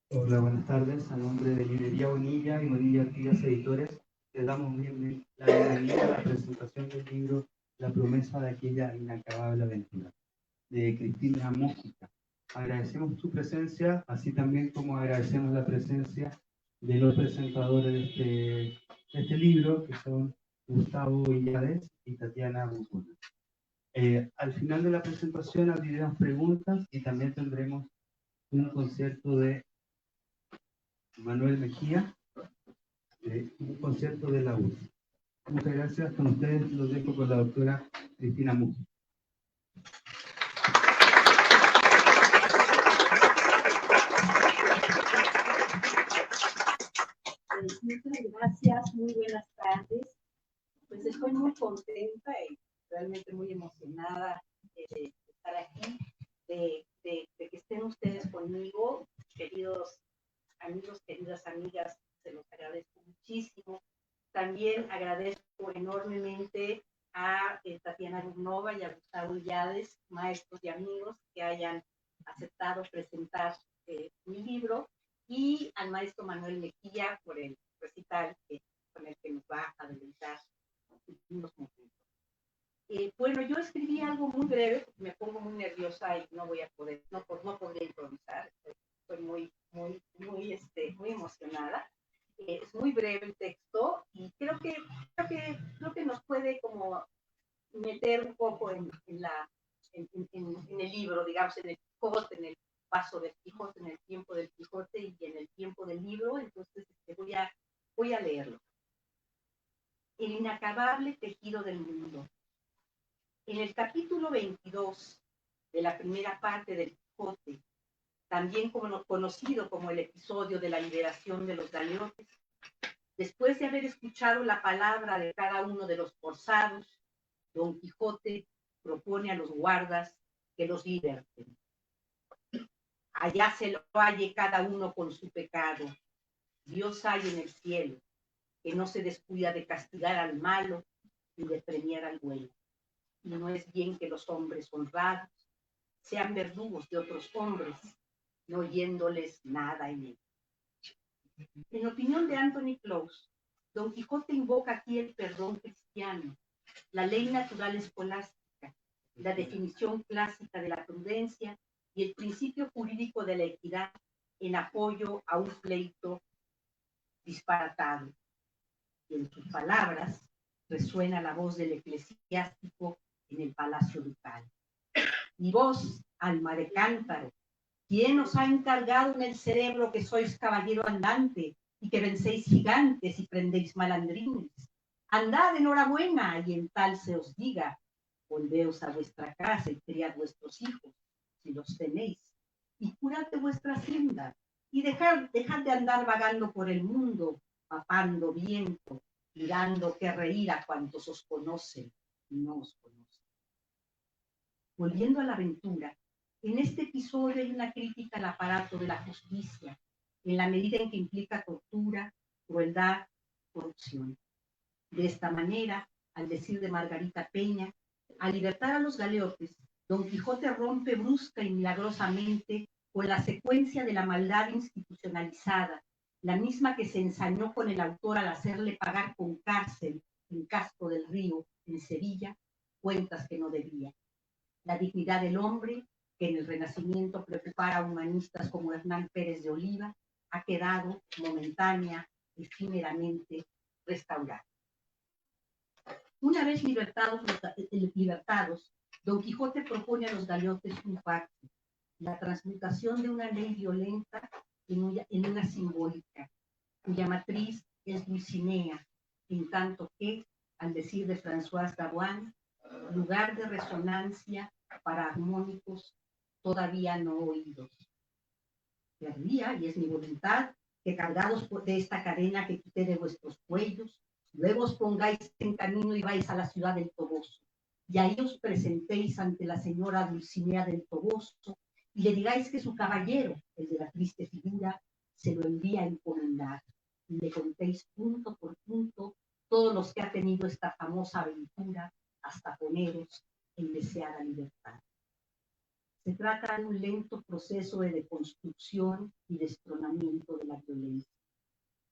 Hola, buenas tardes. A nombre de Librería Bonilla y Bonilla Artigas Editores, les damos la bienvenida a la presentación del libro La promesa de aquella inacabable aventura, de Cristina Múgica. Agradecemos su presencia, así también como agradecemos la presencia de los presentadores de este libro, que son Gustavo Illades y Tatiana Bucuna. Al final de la presentación abriremos preguntas y también tendremos un concierto de Manuel Mejía, un concierto de la URSS. Muchas gracias. Con ustedes los dejo con la doctora Cristina Múgica. Muchas gracias, muy buenas tardes. Pues estoy muy contenta y realmente muy emocionada de estar aquí, de que estén ustedes conmigo, queridos amigos, queridas amigas, se los agradezco muchísimo. También agradezco enormemente a Tatiana Burnova y a Gustavo Illades, maestros y amigos, que hayan aceptado presentar mi libro, y al maestro Manuel Mejía por el recital con el que nos va a deleitar unos momentos. Bueno, yo escribí algo muy breve, porque me pongo muy nerviosa y no voy a poder, no podría improvisar. Estoy muy emocionada. Es muy breve el texto y creo que nos puede como meter un poco en el libro, digamos, en el Quijote, en el paso del Quijote, en el tiempo del Quijote y en el tiempo del libro. Entonces voy a leerlo. El inacabable tejido del mundo. En el capítulo 22 de la primera parte del Quijote, también conocido como el episodio de la liberación de los galeotes, después de haber escuchado la palabra de cada uno de los forzados, Don Quijote propone a los guardas que los liberten. Allá se lo halle cada uno con su pecado. Dios hay en el cielo, que no se descuida de castigar al malo ni de premiar al bueno. Y no es bien que los hombres honrados sean verdugos de otros hombres, no oyéndoles nada en él. En opinión de Anthony Close, Don Quijote invoca aquí el perdón cristiano, la ley natural escolástica, la definición clásica de la prudencia y el principio jurídico de la equidad en apoyo a un pleito disparatado. Y en sus palabras resuena la voz del eclesiástico en el palacio ducal. Y vos, alma de cántaro, ¿quién os ha encargado en el cerebro que sois caballero andante y que vencéis gigantes y prendéis malandrines? Andad enhorabuena, y en tal se os diga, volveos a vuestra casa y criad vuestros hijos, si los tenéis, y curad de vuestra hacienda, y dejad de andar vagando por el mundo, papando viento, mirando qué reír a cuantos os conocen y no os conocen. Volviendo a la aventura, en este episodio hay una crítica al aparato de la justicia, en la medida en que implica tortura, crueldad, corrupción. De esta manera, al decir de Margarita Peña, al libertar a los galeotes, Don Quijote rompe brusca y milagrosamente con la secuencia de la maldad institucionalizada, la misma que se ensañó con el autor al hacerle pagar con cárcel en Castro del Río, en Sevilla, cuentas que no debía. La dignidad del hombre, que en el Renacimiento preocupara a humanistas como Hernán Pérez de Oliva, ha quedado momentánea, efímeramente restaurada. Una vez libertados, Don Quijote propone a los galeotes un pacto, la transmutación de una ley violenta en una simbólica, cuya matriz es Dulcinea, en tanto que, al decir de François Dabuan, lugar de resonancia para armónicos todavía no oídos. Querría, y es mi voluntad, que cargados de esta cadena que quité de vuestros cuellos, luego os pongáis en camino y vais a la ciudad del Toboso, y ahí os presentéis ante la señora Dulcinea del Toboso, y le digáis que su caballero, el de la triste figura, se lo envía a encomendar, y le contéis punto por punto todos los que ha tenido esta famosa aventura hasta poneros en deseada libertad. Se trata de un lento proceso de deconstrucción y destronamiento de la violencia,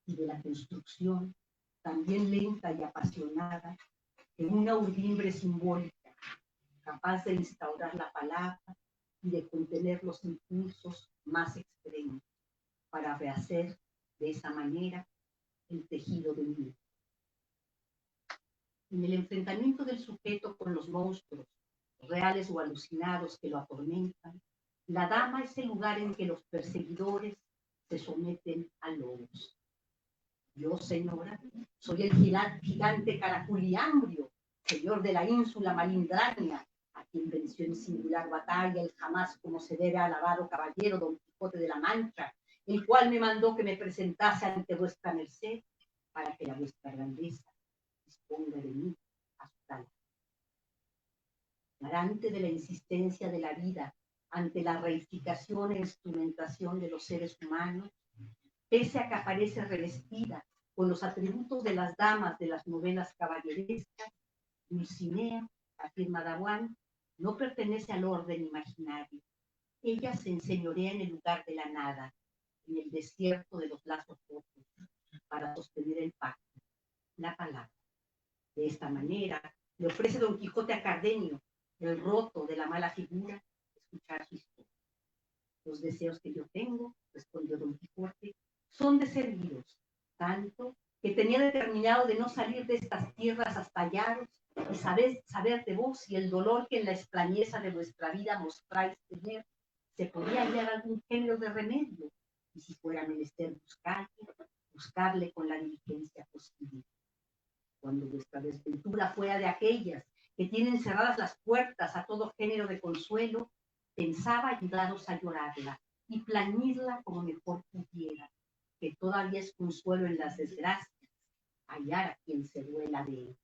y de la construcción, también lenta y apasionada, de una urdimbre simbólica, capaz de instaurar la palabra y de contener los impulsos más extremos, para rehacer de esa manera el tejido del mundo. En el enfrentamiento del sujeto con los monstruos, reales o alucinados que lo atormentan, la dama es el lugar en que los perseguidores se someten a lobos. Yo, señora, soy el gigante Caraculiambrio, señor de la ínsula Malindrania, a quien venció en singular batalla el jamás como se debe alabado caballero Don Quijote de la Mancha, el cual me mandó que me presentase ante vuestra merced para que la vuestra grandeza disponga de mí a su tal. Garante de la insistencia de la vida ante la reificación e instrumentación de los seres humanos, pese a que aparece revestida con los atributos de las damas de las novelas caballerescas, Dulcinea, afirma Dawan, no pertenece al orden imaginario. Ella se enseñorea en el lugar de la nada, en el desierto de los lazos rotos, para sostener el pacto, la palabra. De esta manera, le ofrece Don Quijote a Cardenio, el roto de la mala figura, escuchar su historia. Los deseos que yo tengo, respondió Don Quijote, son de serviros, tanto que tenía determinado de no salir de estas tierras hasta hallaros y saber de vos si el dolor que en la extrañeza de vuestra vida mostráis tener se podía hallar algún género de remedio, y si fuera menester buscarle con la diligencia posible. Cuando vuestra desventura fuera de aquellas que tienen cerradas las puertas a todo género de consuelo, pensaba ayudaros a llorarla y plañirla como mejor pudiera, que todavía es consuelo en las desgracias, hallar a quien se duela de él.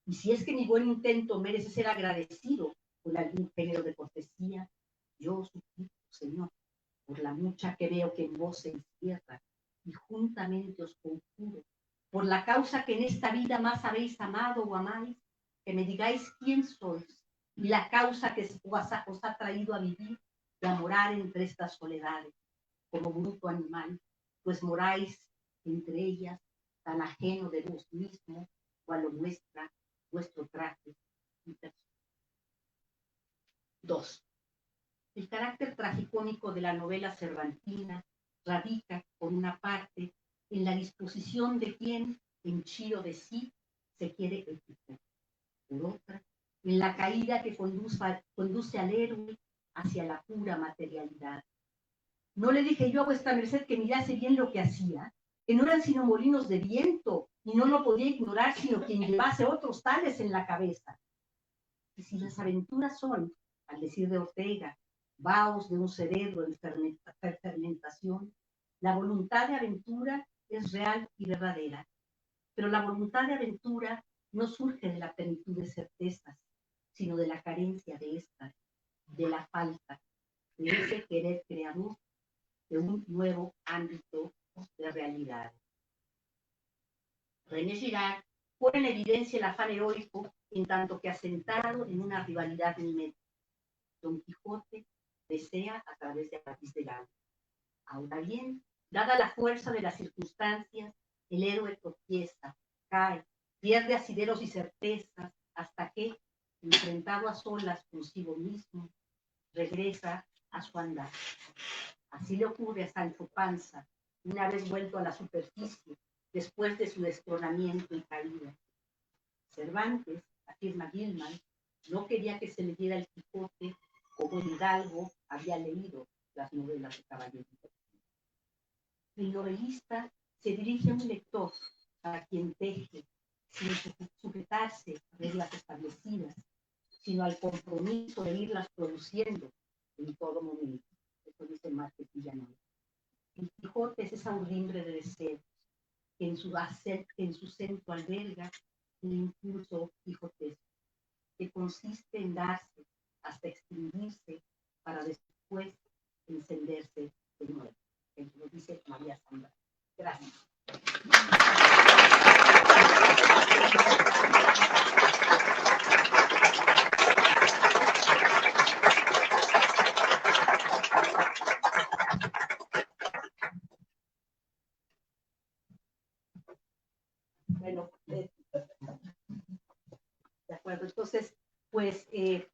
Y si es que mi buen intento merece ser agradecido con algún género de cortesía, yo os suplico, Señor, por la mucha que veo que en vos se encierra, y juntamente os conjuro, por la causa que en esta vida más habéis amado o amáis, que me digáis quién sois, y la causa que os ha traído a vivir y a morar entre estas soledades, como bruto animal, pues moráis entre ellas tan ajeno de vos mismo, cual lo muestra vuestro traje y persona. 2. El carácter tragicómico de la novela cervantina radica, por una parte, en la disposición de quien, henchido de sí, se quiere equivocar. Por otra, en la caída que conduce al héroe hacia la pura materialidad. ¿No le dije yo a vuestra merced que mirase bien lo que hacía? Que no eran sino molinos de viento, y no lo podía ignorar sino quien llevase otros tales en la cabeza. Y si las aventuras son, al decir de Ortega, vaos de un cerebro en fermentación, la voluntad de aventura es real y verdadera. Pero la voluntad de aventura no surge de la plenitud de certezas, sino de la carencia de estas, de la falta, de ese querer creador, de un nuevo ámbito de realidad. René Girard pone en evidencia el afán heroico en tanto que asentado en una rivalidad mimética. Don Quijote desea a través de París del Agua. Ahora bien, dada la fuerza de las circunstancias, el héroe tropieza, cae, pierde asideros y certezas, hasta que, enfrentado a solas consigo mismo, regresa a su andar. Así le ocurre a Sancho Panza, una vez vuelto a la superficie, después de su destronamiento y caída. Cervantes, afirma Gilman, no quería que se leyera el Quijote como Hidalgo había leído las novelas de caballería. El novelista se dirige a un lector para quien teje, sin sujetarse a reglas establecidas, sino al compromiso de irlas produciendo en todo momento. Eso dice Márquez Villanueva. El Quijote es esa urdimbre de deseos que en su centro alberga el impulso quijotesco, que consiste en darse hasta extinguirse para después encenderse de nuevo. Eso lo dice María Zambra. Gracias.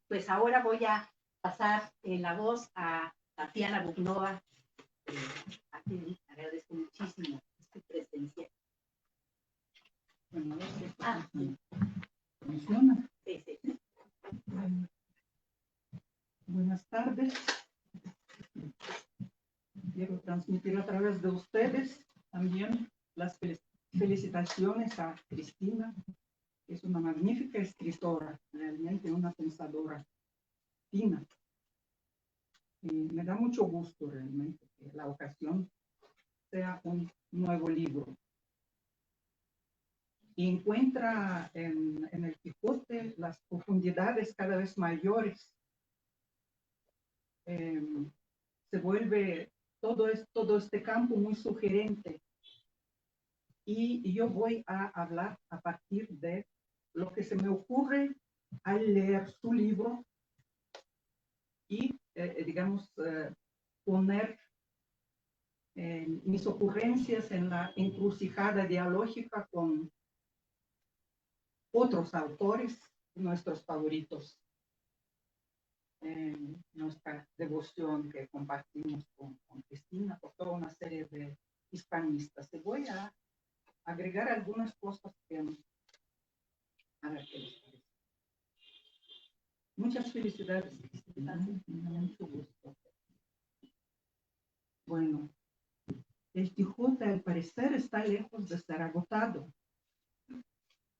pues ahora voy a pasar la voz a Tatiana Bugnova. A quien agradezco muchísimo su presencia. Bueno, Sí. ¿Funciona? Sí. Buenas tardes. Quiero transmitir a través de ustedes también las felicitaciones a Cristina, que es una magnífica escritora, realmente una pensadora fina. Y me da mucho gusto realmente que la ocasión sea un nuevo libro. Y encuentra en el Quijote las profundidades cada vez mayores. Se vuelve todo este campo muy sugerente. Y yo voy a hablar a partir de lo que se me ocurre al leer su libro y, digamos, poner mis ocurrencias en la encrucijada dialógica con otros autores, nuestros favoritos, nuestra devoción que compartimos con Cristina por toda una serie de hispanistas. Y voy a agregar algunas cosas que, a ver qué les parece. Muchas felicidades, Cristina, mucho gusto. Bueno, el Quijote al parecer está lejos de estar agotado.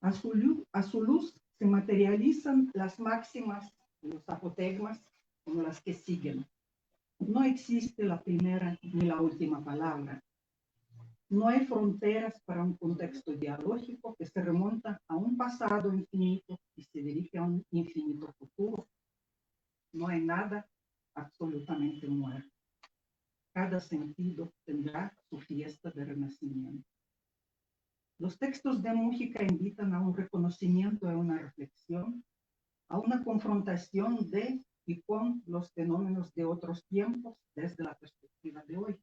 A su luz se materializan las máximas, los apotegmas, como las que siguen. No existe la primera ni la última palabra. No hay fronteras para un contexto dialógico que se remonta a un pasado infinito y se dirige a un infinito futuro. No hay nada absolutamente muerto. Cada sentido tendrá su fiesta de renacimiento. Los textos de Múgica invitan a un reconocimiento, a una reflexión, a una confrontación de y con los fenómenos de otros tiempos desde la perspectiva de hoy.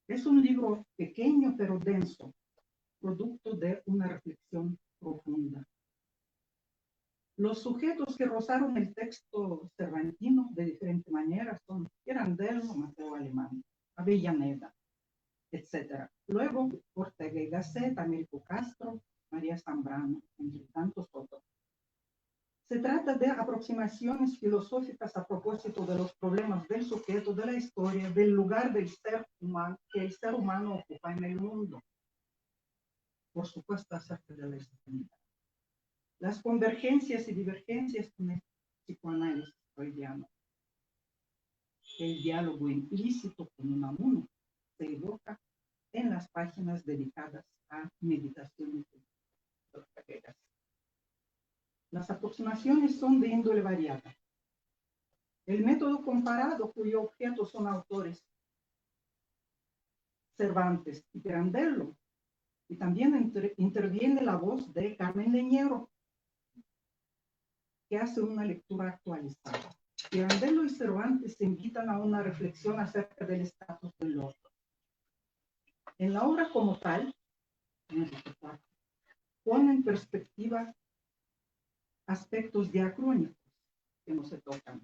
Es un libro pequeño pero denso, producto de una reflexión profunda. Los sujetos que rozaron el texto cervantino de diferente manera son Pirandello, Mateo Alemán, Avellaneda, etc. Luego, Ortega y Gasset, Américo Castro, María Zambrano, entre tantos otros. Se trata de aproximaciones filosóficas a propósito de los problemas del sujeto, de la historia, del lugar del ser humano, que el ser humano ocupa en el mundo. Por supuesto, acerca de la historia. Las convergencias y divergencias con el psicoanálisis freudiano. El diálogo implícito con Unamuno se evoca en las páginas dedicadas a meditaciones ortegueras. Las aproximaciones son de índole variada. El método comparado, cuyo objeto son autores Cervantes y Pirandello, y también interviene la voz de Carmen Leñero, que hace una lectura actualizada. Pirandello y Cervantes se invitan a una reflexión acerca del estatus del otro. En la obra como tal, pone en perspectiva aspectos diacrónicos que no se tocan.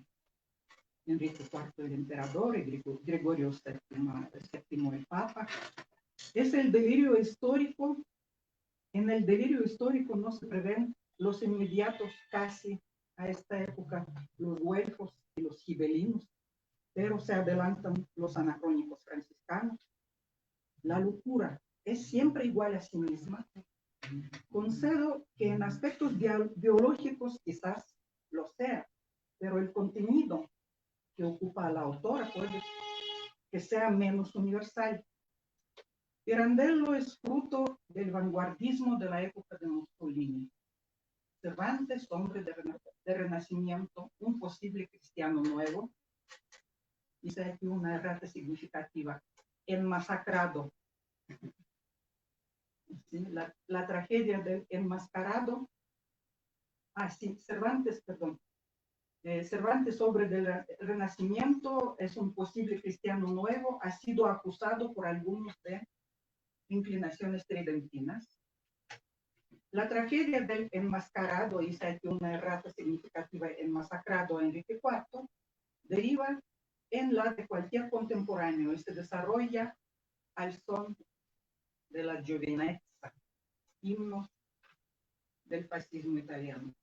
Enrique IV el emperador y Gregorio VII el papa. Es el delirio histórico. En el delirio histórico no se prevén los inmediatos casi a esta época, los güelfos y los gibelinos, pero se adelantan los anacrónicos franciscanos. La locura es siempre igual a sí misma. Concedo que en aspectos biológicos quizás lo sea, pero el contenido que ocupa a la autora puede que sea menos universal. Pirandello es fruto del vanguardismo de la época de Mussolini. Cervantes, hombre de renacimiento, un posible cristiano nuevo. Dice aquí una errata significativa. Enmasacrado. ¿Sí? La tragedia del enmascarado. Cervantes, perdón. Cervantes, hombre del Renacimiento, es un posible cristiano nuevo, ha sido acusado por algunos de inclinaciones tridentinas. La tragedia del enmascarado y una errata significativa enmasacrado Enrique IV deriva en la de cualquier contemporáneo y se desarrolla al son de la Giovinezza, himno del fascismo italiano.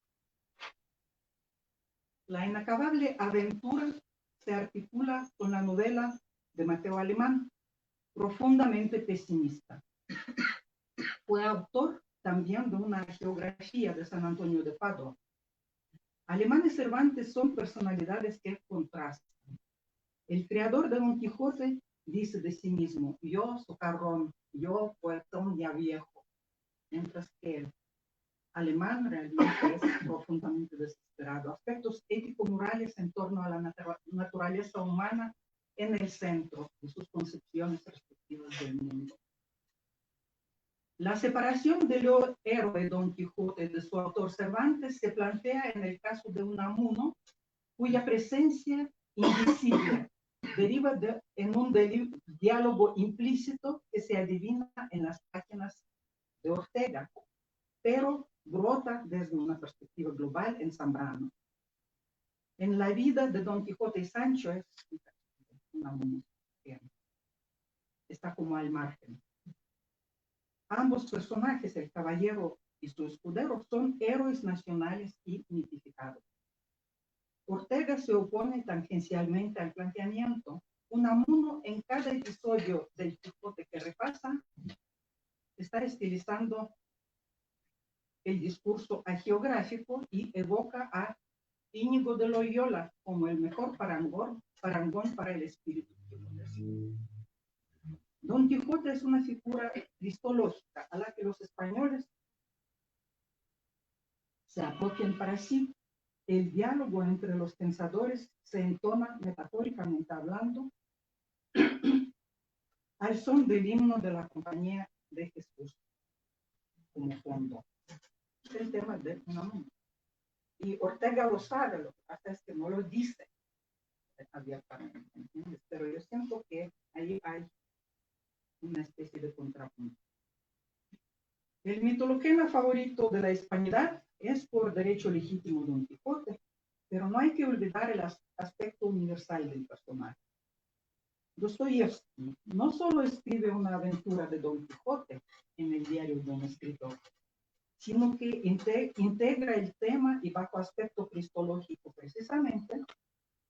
La inacabable aventura se articula con la novela de Mateo Alemán, profundamente pesimista. Fue autor también de una geografía de San Antonio de Padua. Alemán y Cervantes son personalidades que contrastan. El creador de Don Quijote dice de sí mismo: yo socarrón, yo poetón ya viejo, mientras que el Alemán realmente es profundamente desesperado. Aspectos ético-morales en torno a la naturaleza humana en el centro de sus concepciones respectivas del mundo. La separación del héroe Don Quijote de su autor Cervantes se plantea en el caso de Unamuno, cuya presencia invisible deriva en un diálogo implícito que se adivina en las páginas de Ortega, pero brota desde una perspectiva global en Zambrano. En la vida de Don Quijote y Sancho es Unamuno, está como al margen. Ambos personajes, el caballero y su escudero, son héroes nacionales y mitificados. Ortega se opone tangencialmente al planteamiento. Unamuno, en cada episodio del Quijote que repasa, está estilizando el discurso agiográfico y evoca a Íñigo de Loyola como el mejor parangón para el espíritu. Don Quijote es una figura cristológica a la que los españoles se apropian para sí. El diálogo entre los pensadores se entona, metafóricamente hablando, al son del himno de la Compañía de Jesús como fondo. Es el tema de Unamuno. Y Ortega lo sabe, lo que pasa es que no lo dice abiertamente, ¿entiendes? Pero yo siento que ahí hay una especie de contrapunto. El mitologema favorito de la hispanidad es por derecho legítimo Don Quijote, pero no hay que olvidar el aspecto universal del personaje. Dostoyevsky no solo escribe una aventura de Don Quijote en el diario de un escritor, sino que integra el tema y bajo aspecto cristológico precisamente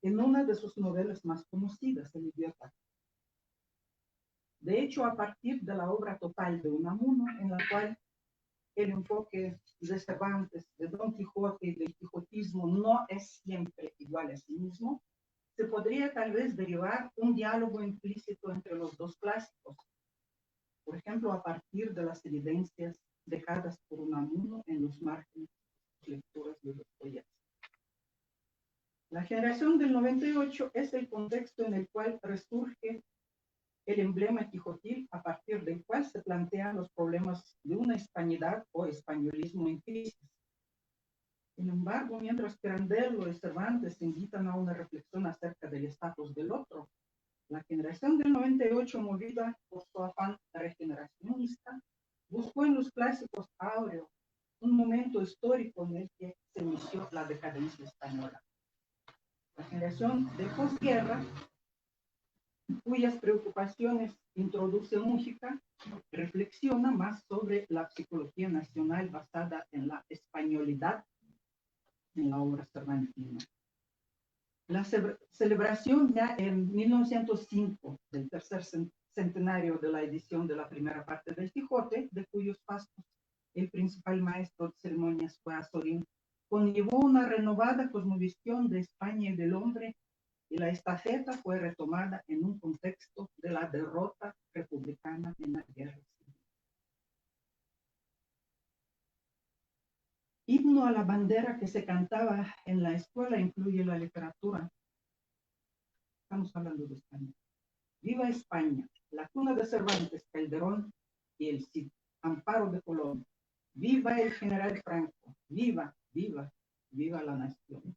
en una de sus novelas más conocidas, El Idiota. De hecho, a partir de la obra total de Unamuno, en la cual el enfoque de Cervantes, de Don Quijote y del quijotismo no es siempre igual a sí mismo, se podría tal vez derivar un diálogo implícito entre los dos clásicos, por ejemplo, a partir de las evidencias dejadas por Unamuno en los márgenes de lecturas de Dostoyevsky. La generación del 98 es el contexto en el cual resurge el emblema quijotil, a partir del cual se plantean los problemas de una hispanidad o españolismo en crisis. Sin embargo, mientras Pirandello y Cervantes invitan a una reflexión acerca del estatus del otro, la generación del 98, movida por su afán regeneracionista, buscó en los clásicos áureos un momento histórico en el que se inició la decadencia española. La generación de posguerra, cuyas preocupaciones introduce Múgica, reflexiona más sobre la psicología nacional basada en la españolidad en la obra cervantina. La celebración ya en 1905 del tercer centenario de la edición de la primera parte del Quijote, de cuyos pasos el principal maestro de ceremonias fue Azorín, conllevó una renovada cosmovisión de España y del hombre, y la estafeta fue retomada en un contexto de la derrota republicana en la guerra civil. Himno a la bandera que se cantaba en la escuela incluye la literatura. Estamos hablando de España. Viva España, la cuna de Cervantes, Calderón y el Cid, amparo de Colón. Viva el general Franco, viva, viva, viva la nación.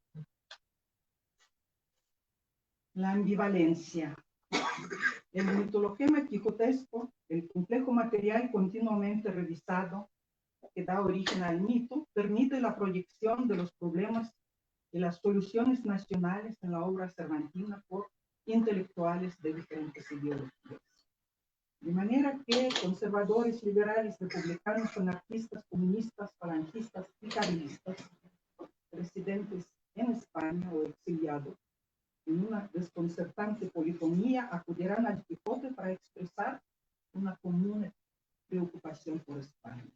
La ambivalencia. El mitologema quijotesco, el complejo material continuamente revisado, que da origen al mito permite la proyección de los problemas y las soluciones nacionales en la obra cervantina por intelectuales de diferentes ideologías. De manera que conservadores, liberales, republicanos, anarquistas, comunistas, falangistas y carlistas, residentes en España o exiliados, en una desconcertante polifonía, acudirán al Quijote para expresar una común preocupación por España.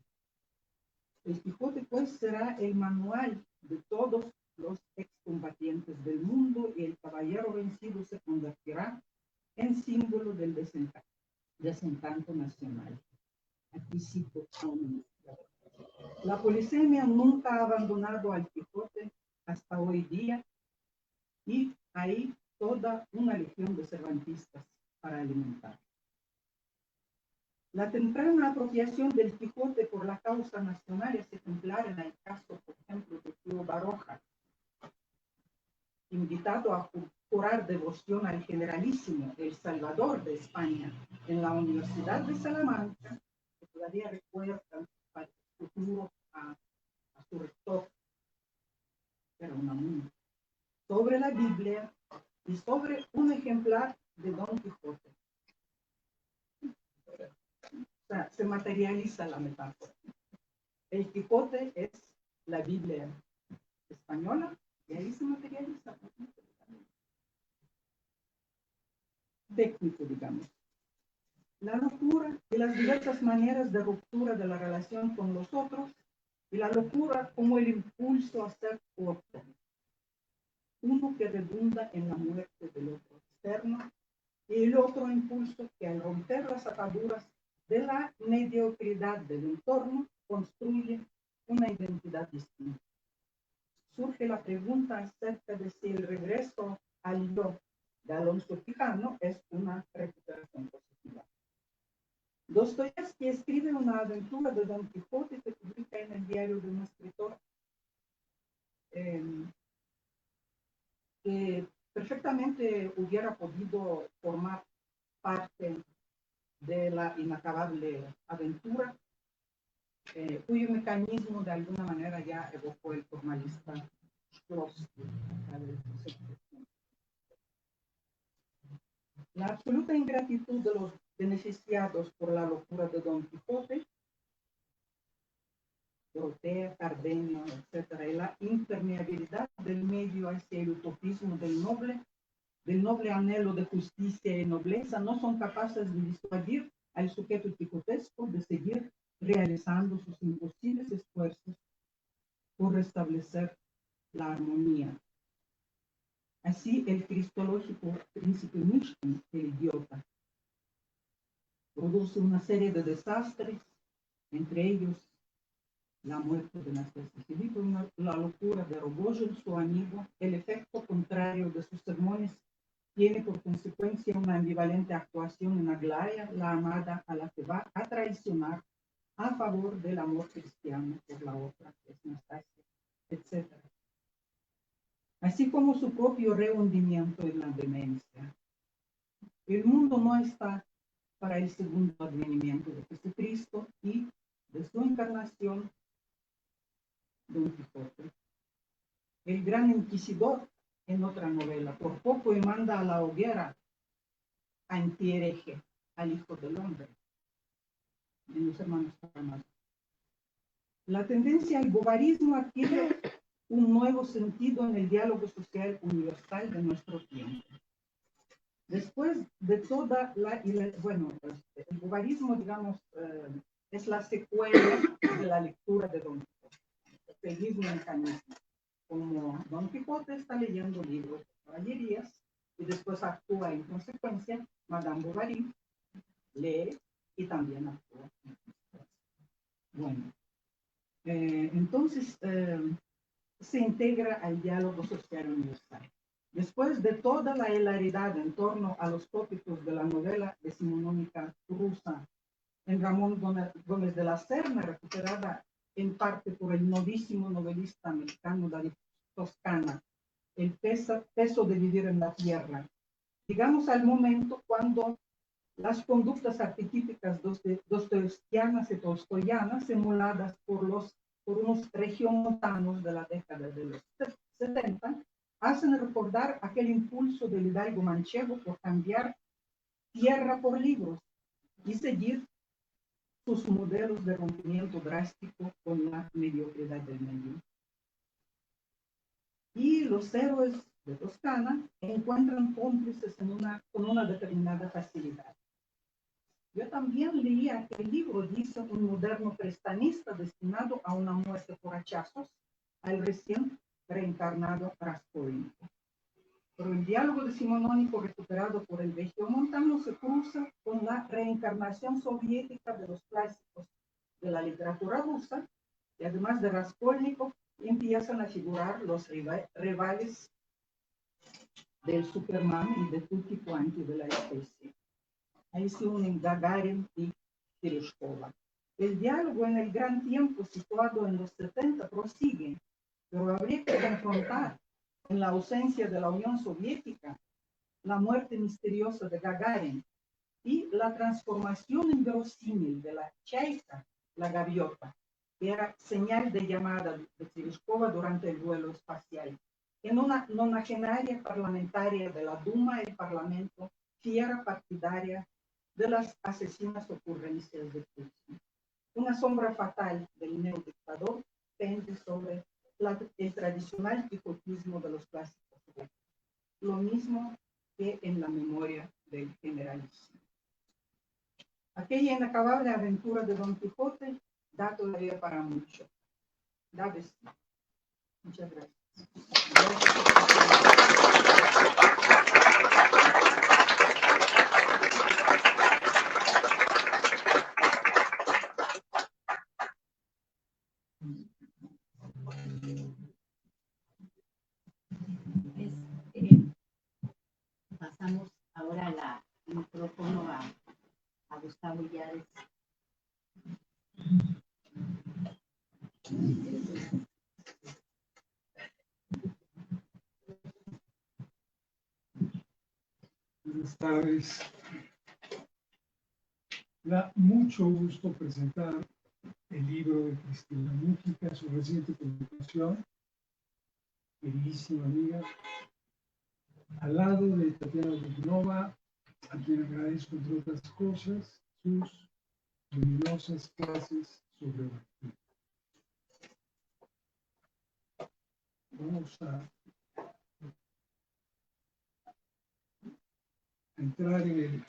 El Quijote, pues, será el manual de todos los excombatientes del mundo y el caballero vencido se convertirá en símbolo del desencanto nacional. Aquí cito a un investigador. La polisemia nunca ha abandonado al Quijote hasta hoy día y hay toda una legión de cervantistas para alimentar. La temprana apropiación del Quijote por la causa nacional es ejemplar en el caso, por ejemplo, de Pío Baroja, invitado a jurar devoción al generalísimo, el Salvador de España, en la Universidad de Salamanca, que todavía recuerda al futuro a su rector, era una mujer, sobre la Biblia y sobre un ejemplar de Don Quijote. O sea, se materializa la metáfora. El Quijote es la Biblia española y ahí se materializa. Técnico, digamos. La locura y las diversas maneras de ruptura de la relación con los otros, y la locura como el impulso a ser otro. Uno que redunda en la muerte del otro externo, y el otro impulso que al romper las ataduras de la mediocridad del entorno construye una identidad distinta. Surge la pregunta acerca de si el regreso al yo de Alonso Quijano es una recuperación positiva. Dostoyevsky escribe una aventura de Don Quijote que publica en el diario de un escritor que perfectamente hubiera podido formar parte de la inacabable aventura, cuyo mecanismo de alguna manera ya evocó el formalista Klossky. La absoluta ingratitud de los beneficiados por la locura de Don Quijote, Dorotea, Cardenio, etc., y la impermeabilidad del medio hacia el utopismo del noble anhelo de justicia y nobleza, no son capaces de disuadir al sujeto quijotesco de seguir realizando sus imposibles esfuerzos por restablecer la armonía. Así, el cristológico príncipe Mishkin, el idiota, produce una serie de desastres, entre ellos la muerte de Nastassia Filipovna, la locura de Rogozhin, su amigo. El efecto contrario de sus sermones tiene por consecuencia una ambivalente actuación en Aglaya, la amada a la que va a traicionar a favor del amor cristiano por la otra, que es Nastassia, etc. Así como su propio rehundimiento en la demencia. El mundo no está para el segundo advenimiento de Jesucristo y de su encarnación, Don Quijote. El gran inquisidor, en otra novela, por poco y manda a la hoguera antihereje al Hijo del Hombre, en Los Hermanos Karamazov. La tendencia al bovarismo adquiere un nuevo sentido en el diálogo social universal de nuestro tiempo. Después de toda el bovarismo, digamos, es la secuela de la lectura de Don Quijote. El mismo mecanismo. Como Don Quijote está leyendo libros de caballerías y después actúa en consecuencia, Madame Bovary lee y también actúa. Bueno, entonces se integra al diálogo social universal. Después de toda la hilaridad en torno a los tópicos de la novela decimonónica rusa en Ramón Gómez de la Serna, recuperada en parte por el novísimo novelista mexicano David Toscana, el peso de vivir en la tierra. Llegamos al momento cuando las conductas arquetípicas dostoyevskianas y tolstoyanas emuladas por unos regiomontanos de la década de los 70 hacen recordar aquel impulso del hidalgo manchego por cambiar tierra por libros y seguir sus modelos de rompimiento drástico con la mediocridad del medio. Y los héroes de Toscana encuentran cómplices con una determinada facilidad. Yo también leí aquel libro, dice un moderno prestanista destinado a una muerte por hachazos al recién reencarnado Raskolnikov. Pero el diálogo decimonónico recuperado por el regiomontano se cruza con la reencarnación soviética de los clásicos de la literatura rusa, y además de Raskolnikov empiezan a figurar los rivales del Superman y de tutti quanti de la especie. Ahí se unen Gagarin y Tereshkova. El diálogo en el gran tiempo situado en los 70 prosigue, pero habría que confrontar en la ausencia de la Unión Soviética la muerte misteriosa de Gagarin y la transformación inverosímil de la Chaika, la gaviota, que era señal de llamada de Tereshkova durante el vuelo espacial, en una nonagenaria parlamentaria de la Duma, el Parlamento, fiera partidaria de las asesinas ocurrencias de Putin. Una sombra fatal del neodictador pende sobre el tradicional quijotismo de los clásicos grecos, lo mismo que en la memoria del generalísimo. Aquella inacabable aventura de Don Quijote da todavía para mucho. Da de sí. Muchas gracias. Pasamos ahora el micrófono a Gustavo Llares. Buenas tardes. Me da mucho gusto presentar el libro de Cristina Mújica, su reciente publicación, queridísima amiga, al lado de Tatiana Dubnova, a quien agradezco, entre otras cosas, sus luminosas clases sobre Ortega. Vamos a entrar en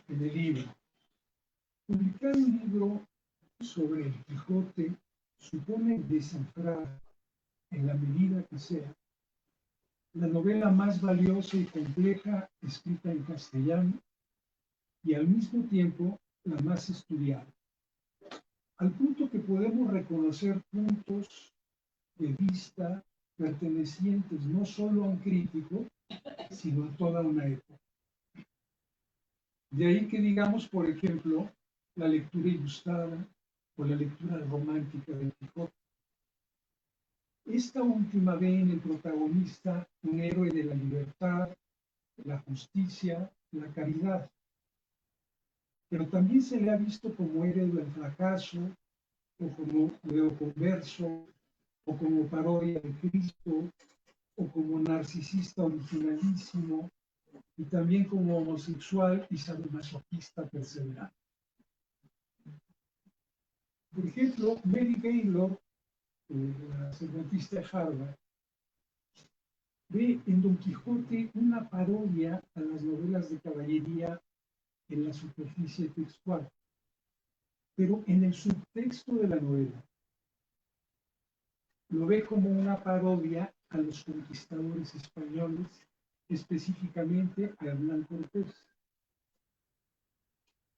el libro. Publicar un libro sobre el Quijote supone descifrar, en la medida que sea, la novela más valiosa y compleja escrita en castellano y al mismo tiempo la más estudiada, al punto que podemos reconocer puntos de vista pertenecientes no solo a un crítico, sino a toda una época. De ahí que digamos, por ejemplo, la lectura ilustrada o la lectura romántica del Quijote. Esta última ve en el protagonista un héroe de la libertad, la justicia, la caridad. Pero también se le ha visto como héroe del fracaso, o como neoconverso, o como parodia de Cristo, o como narcisista originalísimo, y también como homosexual y sadomasoquista perseverante. Por ejemplo, Mary Gaylor, la cervantista de Harvard, ve en Don Quijote una parodia a las novelas de caballería en la superficie textual, pero en el subtexto de la novela lo ve como una parodia a los conquistadores españoles, específicamente a Hernán Cortés.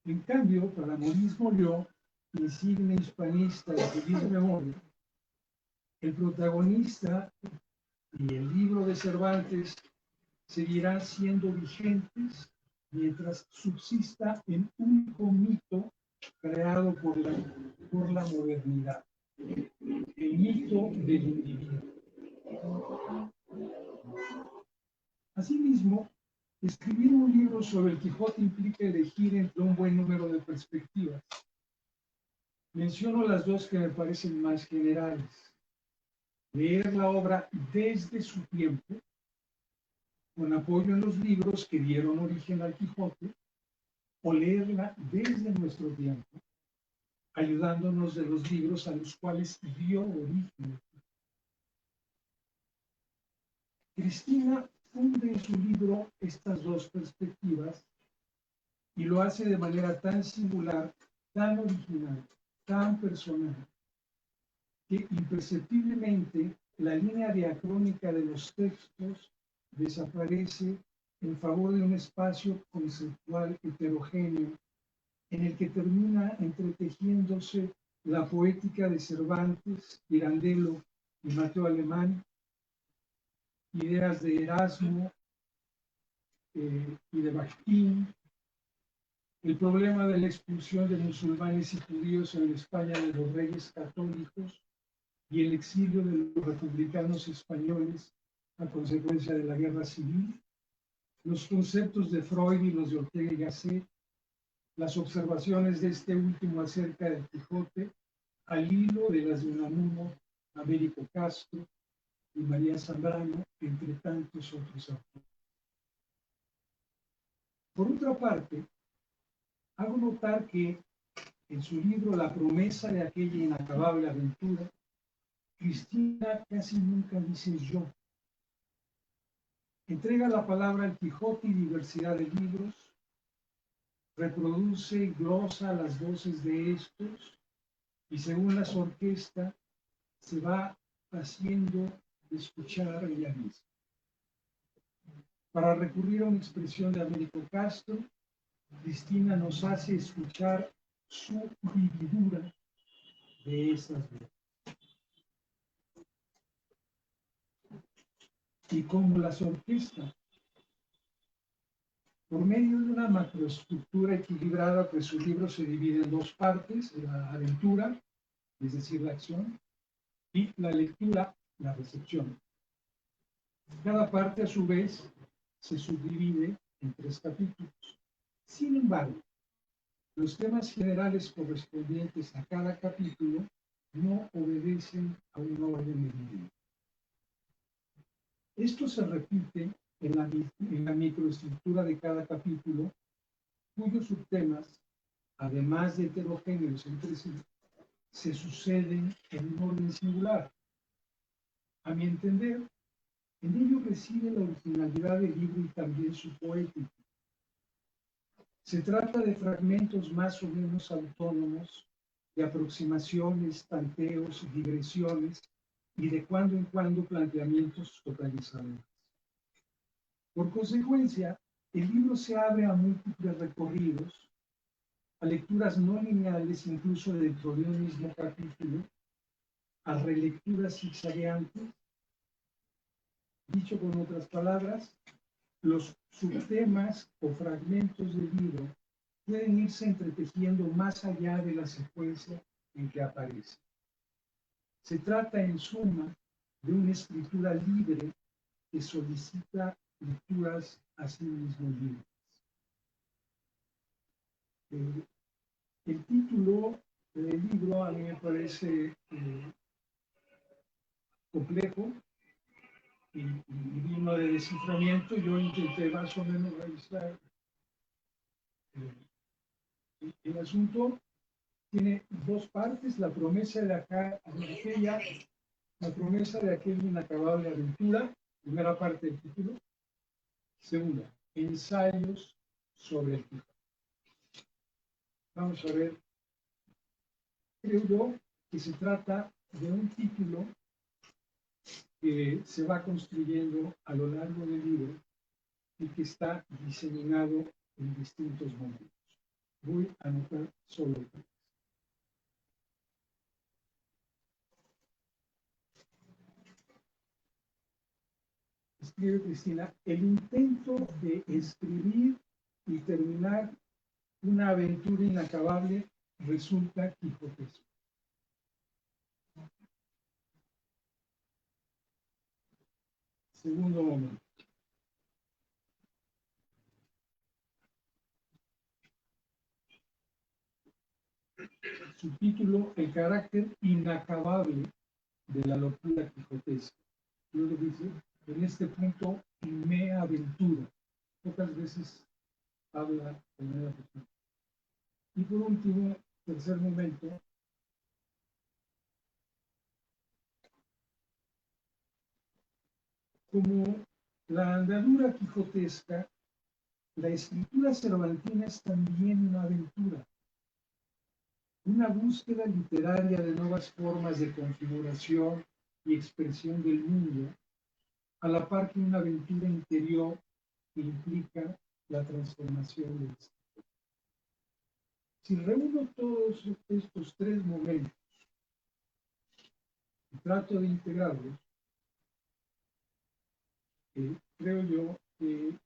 En cambio, para Maurice Molió, insigne hispanista de feliz memoria, el protagonista y el libro de Cervantes seguirán siendo vigentes mientras subsista el único mito creado por la modernidad, el mito del individuo. Asimismo, Escribir un libro sobre el Quijote implica elegir entre un buen número de perspectivas. Menciono las dos que me parecen más generales. Leer la obra desde su tiempo, con apoyo en los libros que dieron origen al Quijote, o leerla desde nuestro tiempo, ayudándonos de los libros a los cuales dio origen. Cristina funde en su libro estas dos perspectivas y lo hace de manera tan singular, tan original, tan personal, que imperceptiblemente la línea diacrónica de los textos desaparece en favor de un espacio conceptual heterogéneo en el que termina entretejiéndose la poética de Cervantes, Pirandello y Mateo Alemán, ideas de Erasmo y de Bakhtin, el problema de la expulsión de musulmanes y judíos en la España de los reyes católicos y el exilio de los republicanos españoles a consecuencia de la guerra civil, los conceptos de Freud y los de Ortega y Gasset, las observaciones de este último acerca del Quijote, al hilo de las de Unamuno, Américo Castro y María Zambrano, entre tantos otros autores. Por otra parte, hago notar que en su libro La promesa de aquella inacabable aventura, Cristina casi nunca dice yo. Entrega la palabra al Quijote y diversidad de libros, reproduce y glosa las voces de estos y según las orquesta se va haciendo escuchar ella misma. Para recurrir a una expresión de Américo Castro, Cristina nos hace escuchar su vividura de esas voces. Y como las orquestas, por medio de una macroestructura equilibrada, pues su libro se divide en dos partes, la aventura, es decir, la acción, y la lectura, la recepción. Cada parte, a su vez, se subdivide en 3 capítulos. Sin embargo, los temas generales correspondientes a cada capítulo no obedecen a un orden evidente. Esto se repite en la microestructura de cada capítulo, cuyos subtemas, además de heterogéneos entre sí, se suceden en un orden singular. A mi entender, en ello reside la originalidad del libro y también su poética. Se trata de fragmentos más o menos autónomos, de aproximaciones, tanteos, digresiones y de cuando en cuando planteamientos totalizadores. Por consecuencia, el libro se abre a múltiples recorridos, a lecturas no lineales incluso dentro de un mismo capítulo, a relecturas zigzagueantes. Dicho con otras palabras, los subtemas o fragmentos del libro pueden irse entretejiendo más allá de la secuencia en que aparece. Se trata, en suma, de una escritura libre que solicita lecturas a sí mismo libres. El título del libro a mí me parece complejo y digno de desciframiento. Yo intenté más o menos revisar el asunto. Tiene 2 partes: la promesa de aquella, la promesa de aquella inacabable aventura, primera parte del título. Segunda, ensayos sobre el Quijote. Vamos a ver. Creo yo que se trata de un título que se va construyendo a lo largo del libro y que está diseminado en distintos momentos. Voy a anotar solo 3. Escribe Cristina: el intento de escribir y terminar una aventura inacabable resulta quijotesco. Segundo momento. subtítulo: El carácter inacabable de la locura quijotesca. Luego dice: en este punto me aventura. Pocas veces habla de primera persona. Y por último, tercer momento, como la andadura quijotesca, la escritura cervantina es también una aventura, una búsqueda literaria de nuevas formas de configuración y expresión del mundo, a la par que una aventura interior que implica la transformación del escritor. Si reúno todos estos tres momentos y trato de integrarlos, creo yo que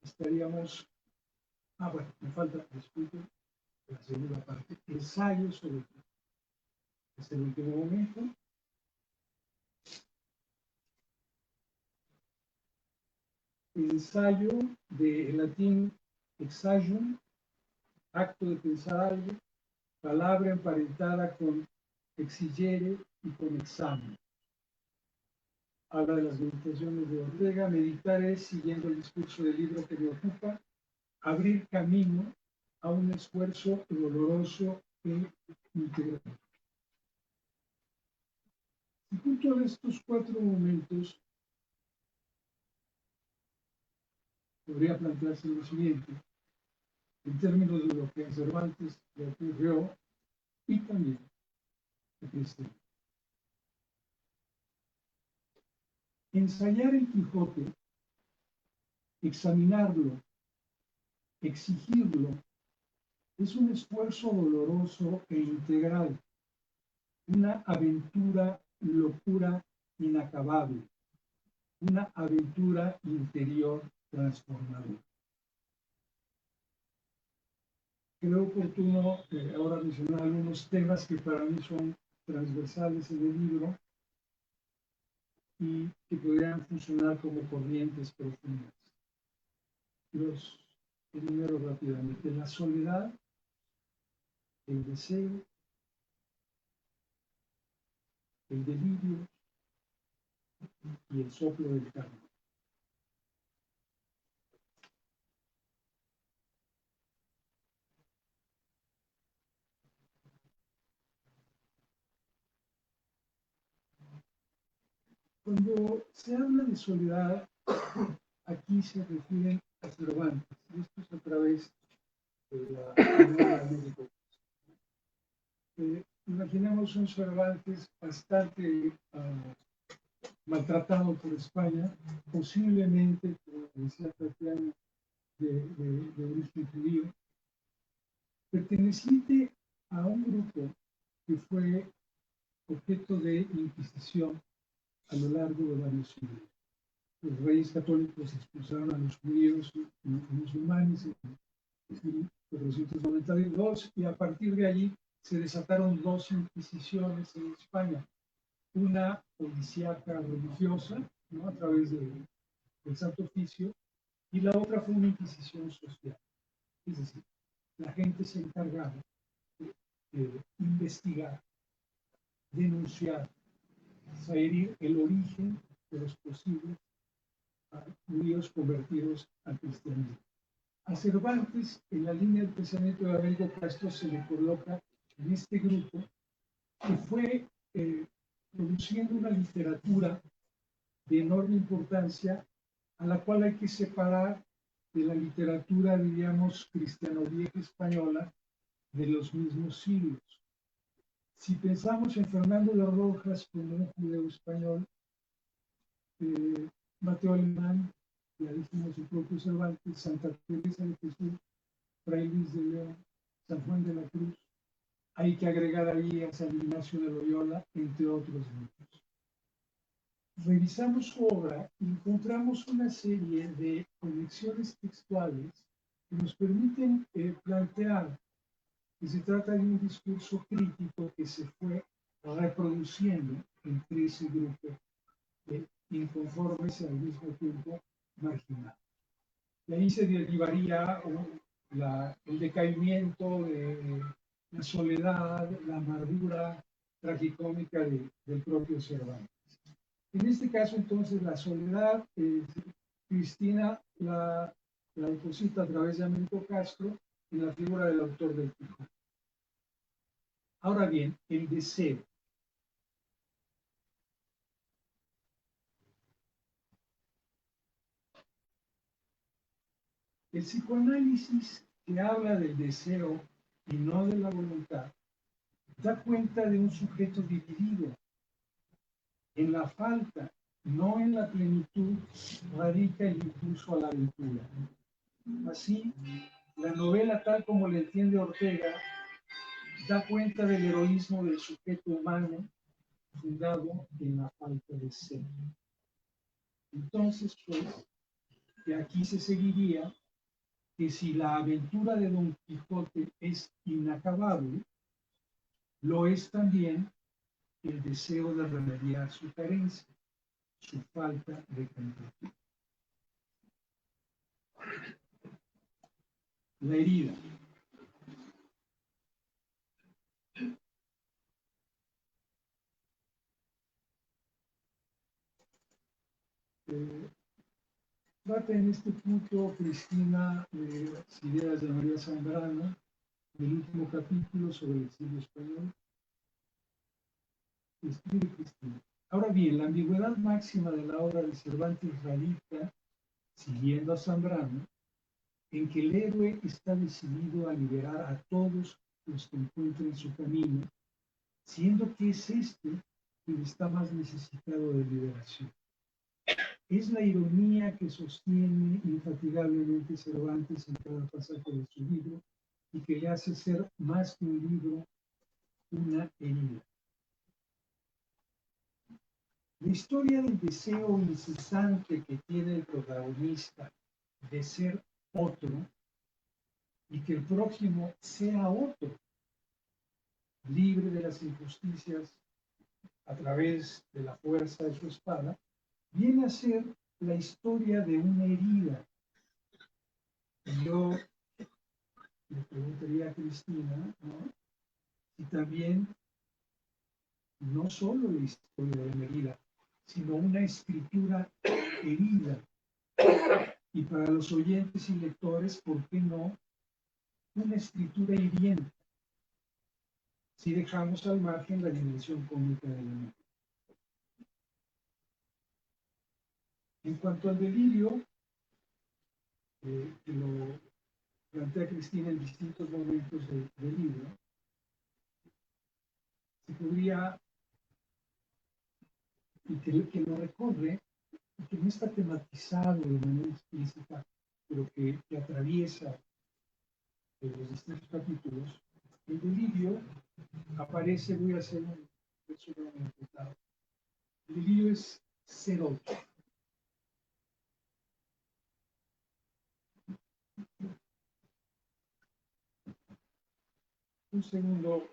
estaríamos... bueno, me falta, disculpen, la segunda parte, ensayo sobre el este último momento. Ensayo del latín exagium, acto de pensar algo, palabra emparentada con exigere y con examen. Habla de las meditaciones de Ortega. Meditar es, siguiendo el discurso del libro que me ocupa, abrir camino a un esfuerzo doloroso e integral. Y junto a estos cuatro momentos, podría plantearse lo siguiente, en términos de lo que a Cervantes le ocurrió y también a Cristiano. Ensayar el Quijote, examinarlo, exigirlo, es un esfuerzo doloroso e integral, una aventura, locura inacabable, una aventura interior transformadora. Creo oportuno ahora mencionar algunos temas que para mí son transversales en el libro y que podrían funcionar como corrientes profundas. Los enumero rápidamente: la soledad, el deseo, el delirio y el soplo del karma. Cuando se habla de soledad, aquí se refieren a Cervantes, y esto es a través de la novela Médico. Imaginemos un Cervantes bastante maltratado por España, posiblemente, como decía Tatiana, de origen judío, perteneciente a un grupo que fue objeto de inquisición a lo largo de varios siglos. Los reyes católicos expulsaron a los judíos y musulmanes en 1492 y a partir de allí se desataron dos inquisiciones en España. Una policíaca religiosa, ¿no?, a través del Santo Oficio, y la otra fue una inquisición social. Es decir, la gente se encargaba de investigar, denunciar, saber el origen de los posibles judíos convertidos al cristianismo. A Cervantes, en la línea del pensamiento de Américo Castro, se le coloca en este grupo que fue produciendo una literatura de enorme importancia, a la cual hay que separar de la literatura, diríamos, cristiano-vieja española de los mismos siglos. Si pensamos en Fernando de Rojas como un judeo español, Mateo Alemán, ya dijimos, el propio Cervantes, Santa Teresa de Jesús, Fray Luis de León, San Juan de la Cruz, hay que agregar ahí a San Ignacio de Loyola, entre otros muchos. Revisamos su obra y encontramos una serie de conexiones textuales que nos permiten plantear que se trata de un discurso crítico que se fue reproduciendo entre ese grupo de inconformes y al mismo tiempo marginados. De ahí se derivaría el decaimiento, de la soledad, la amargura tragicómica del propio Cervantes. En este caso, entonces, la soledad, Cristina la deposita a través de Américo Castro en la figura del autor del Quijote. Ahora bien, el deseo. El psicoanálisis, que habla del deseo y no de la voluntad, da cuenta de un sujeto dividido. En la falta, no en la plenitud, radica el impulso a la aventura. Así, la novela, tal como la entiende Ortega, da cuenta del heroísmo del sujeto humano fundado en la falta de ser. Entonces, pues, de aquí se seguiría que si la aventura de Don Quijote es inacabable, lo es también el deseo de remediar su carencia, su falta de completud. La herida. Trata en este punto Cristina las ideas de María Zambrano, del último capítulo sobre el exilio español. Escribe Cristina. Ahora bien, la ambigüedad máxima de la obra de Cervantes radica, siguiendo a Zambrano, en que el héroe está decidido a liberar a todos los que encuentra en su camino, siendo que es este quien está más necesitado de liberación. Es la ironía que sostiene infatigablemente Cervantes en cada pasaje de su libro y que le hace ser más que un libro, una herida. La historia del deseo incesante que tiene el protagonista de ser otro y que el prójimo sea otro, libre de las injusticias a través de la fuerza de su espada, viene a ser la historia de una herida. Y yo le preguntaría a Cristina, ¿no? Y también no solo la historia de una herida, sino una escritura herida. Y para los oyentes y lectores, ¿por qué no? Una escritura hiriente, si dejamos al margen la dimensión cómica de la novela. En cuanto al delirio, que lo plantea Cristina en distintos momentos del libro, se podría, y que lo recorre, y que no está tematizado de manera explícita, pero que atraviesa los distintos capítulos, el delirio aparece, voy a hacer un resumen completado. El delirio es ser otro. Un segundo.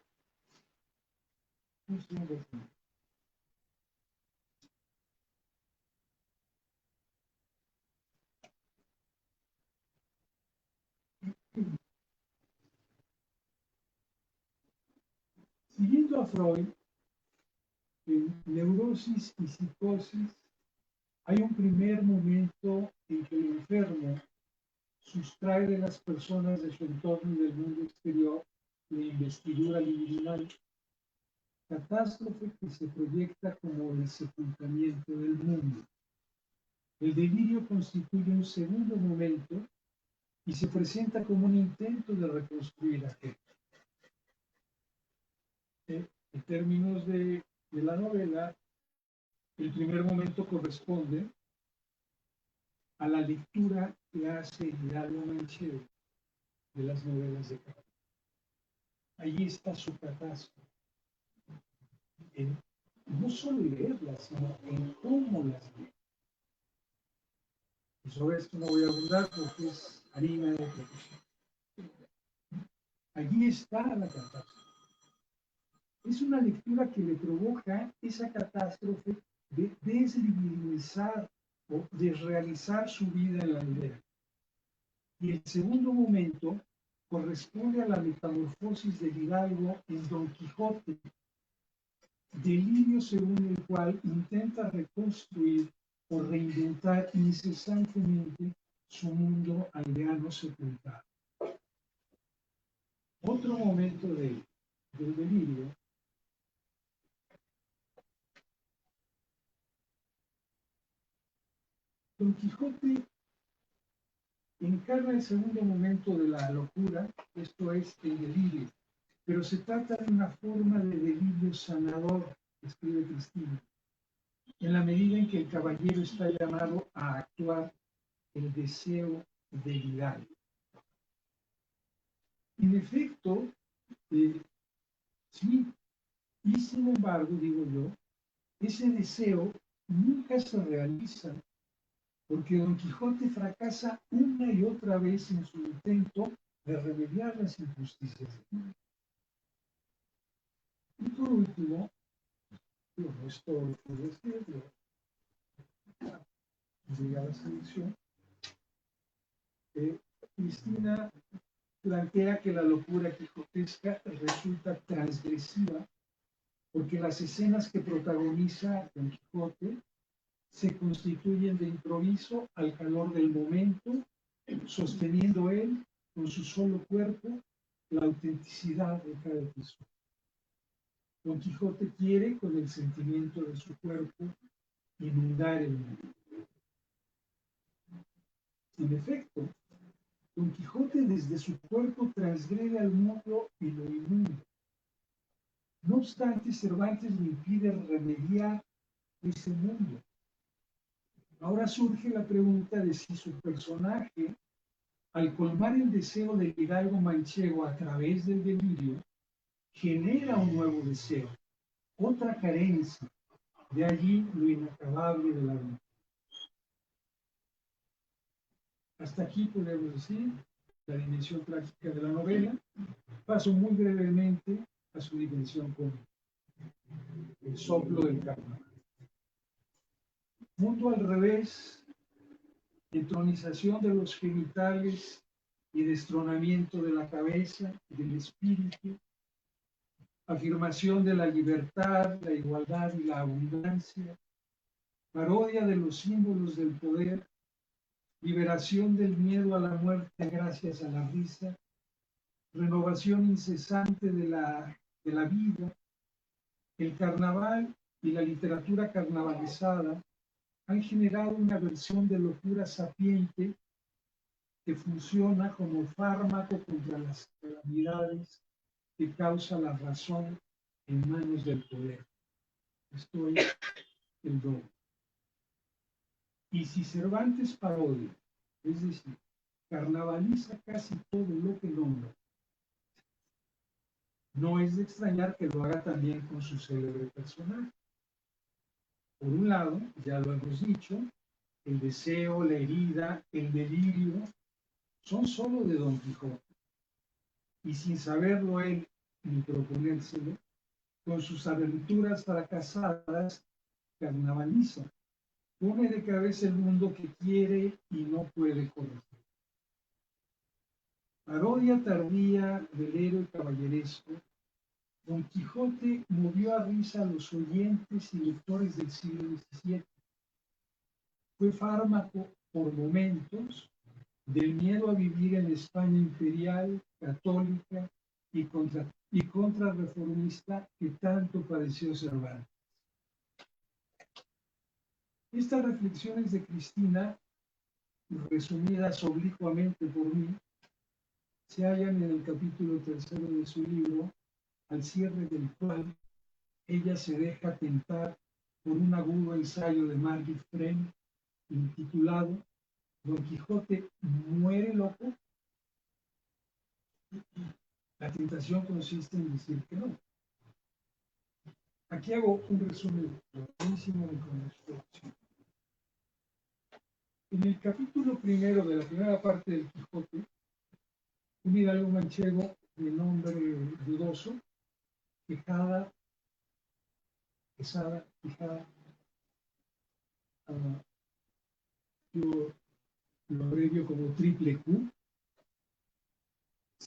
Siguiendo a Freud, en neurosis y psicosis hay un primer momento en que el enfermo sustrae de las personas de su entorno y del mundo exterior la investidura libidinal, catástrofe que se proyecta como el sepultamiento del mundo. El delirio constituye un segundo momento y se presenta como un intento de reconstruir aquello. En términos de la novela, el primer momento corresponde a la lectura que hace Hidalgo Manchego de las novelas de Kafka. Allí está su catástrofe. En no solo leerlas, sino en cómo las lee. Y sobre esto no voy a abundar porque es harina de profesión. Allí está la catástrofe. Es una lectura que le provoca esa catástrofe de deslivinizar o desrealizar su vida en la aldea. Y el segundo momento corresponde a la metamorfosis del hidalgo en Don Quijote, delirio según el cual intenta reconstruir o reinventar incesantemente su mundo aldeano sepultado. Otro momento del delirio Don Quijote encarna el segundo momento de la locura, esto es el delirio, pero se trata de una forma de delirio sanador, escribe Cristina, en la medida en que el caballero está llamado a actuar el deseo del hidalgo. En efecto, sí, y sin embargo, digo yo, ese deseo nunca se realiza porque Don Quijote fracasa una y otra vez en su intento de remediar las injusticias. Y por último, no es todo lo que decir, llega la selección, Cristina plantea que la locura quijotesca resulta transgresiva porque las escenas que protagoniza Don Quijote se constituyen de improviso al calor del momento, sosteniendo él con su solo cuerpo la autenticidad de cada episodio. Don Quijote quiere, con el sentimiento de su cuerpo, inundar el mundo. En efecto, Don Quijote desde su cuerpo transgrede al mundo y lo inunda. No obstante, Cervantes le impide remediar ese mundo. Ahora surge la pregunta de si su personaje, al colmar el deseo del hidalgo manchego a través del delirio, genera un nuevo deseo, otra carencia, de allí lo inacabable de la vida. Hasta aquí podemos decir la dimensión trágica de la novela. Paso muy brevemente a su dimensión cómica, el soplo del carnaval. Mundo al revés, entronización de los genitales y destronamiento de la cabeza y del espíritu, afirmación de la libertad, la igualdad y la abundancia, parodia de los símbolos del poder, liberación del miedo a la muerte gracias a la risa, renovación incesante de la vida, el carnaval y la literatura carnavalizada han generado una versión de locura sapiente que funciona como fármaco contra las calamidades que causa la razón en manos del poder. Esto es el doble. Y si Cervantes parodia, es decir, carnavaliza casi todo lo que nombra, no es de extrañar que lo haga también con su célebre personaje. Por un lado, ya lo hemos dicho, el deseo, la herida, el delirio, son solo de Don Quijote. Y sin saberlo él ni proponérselo, con sus aventuras fracasadas, carnavaliza, pone de cabeza el mundo que quiere y no puede corregir. Parodia tardía del héroe caballeresco, Don Quijote movió a risa a los oyentes y lectores del siglo XVII. Fue fármaco por momentos del miedo a vivir en la España imperial, católica y contrarreformista que tanto padeció Cervantes. Estas reflexiones de Cristina, resumidas oblicuamente por mí, se hallan en el capítulo 3 de su libro, al cierre del cual ella se deja tentar por un agudo ensayo de Margit Friend intitulado Don Quijote muere loco. La tentación consiste en decir que no. Aquí hago un resumen rapidísimo de construcción. En el capítulo primero de la primera parte del Quijote, un hidalgo manchego de nombre dudoso, Quesada, yo lo abrevio como triple Q,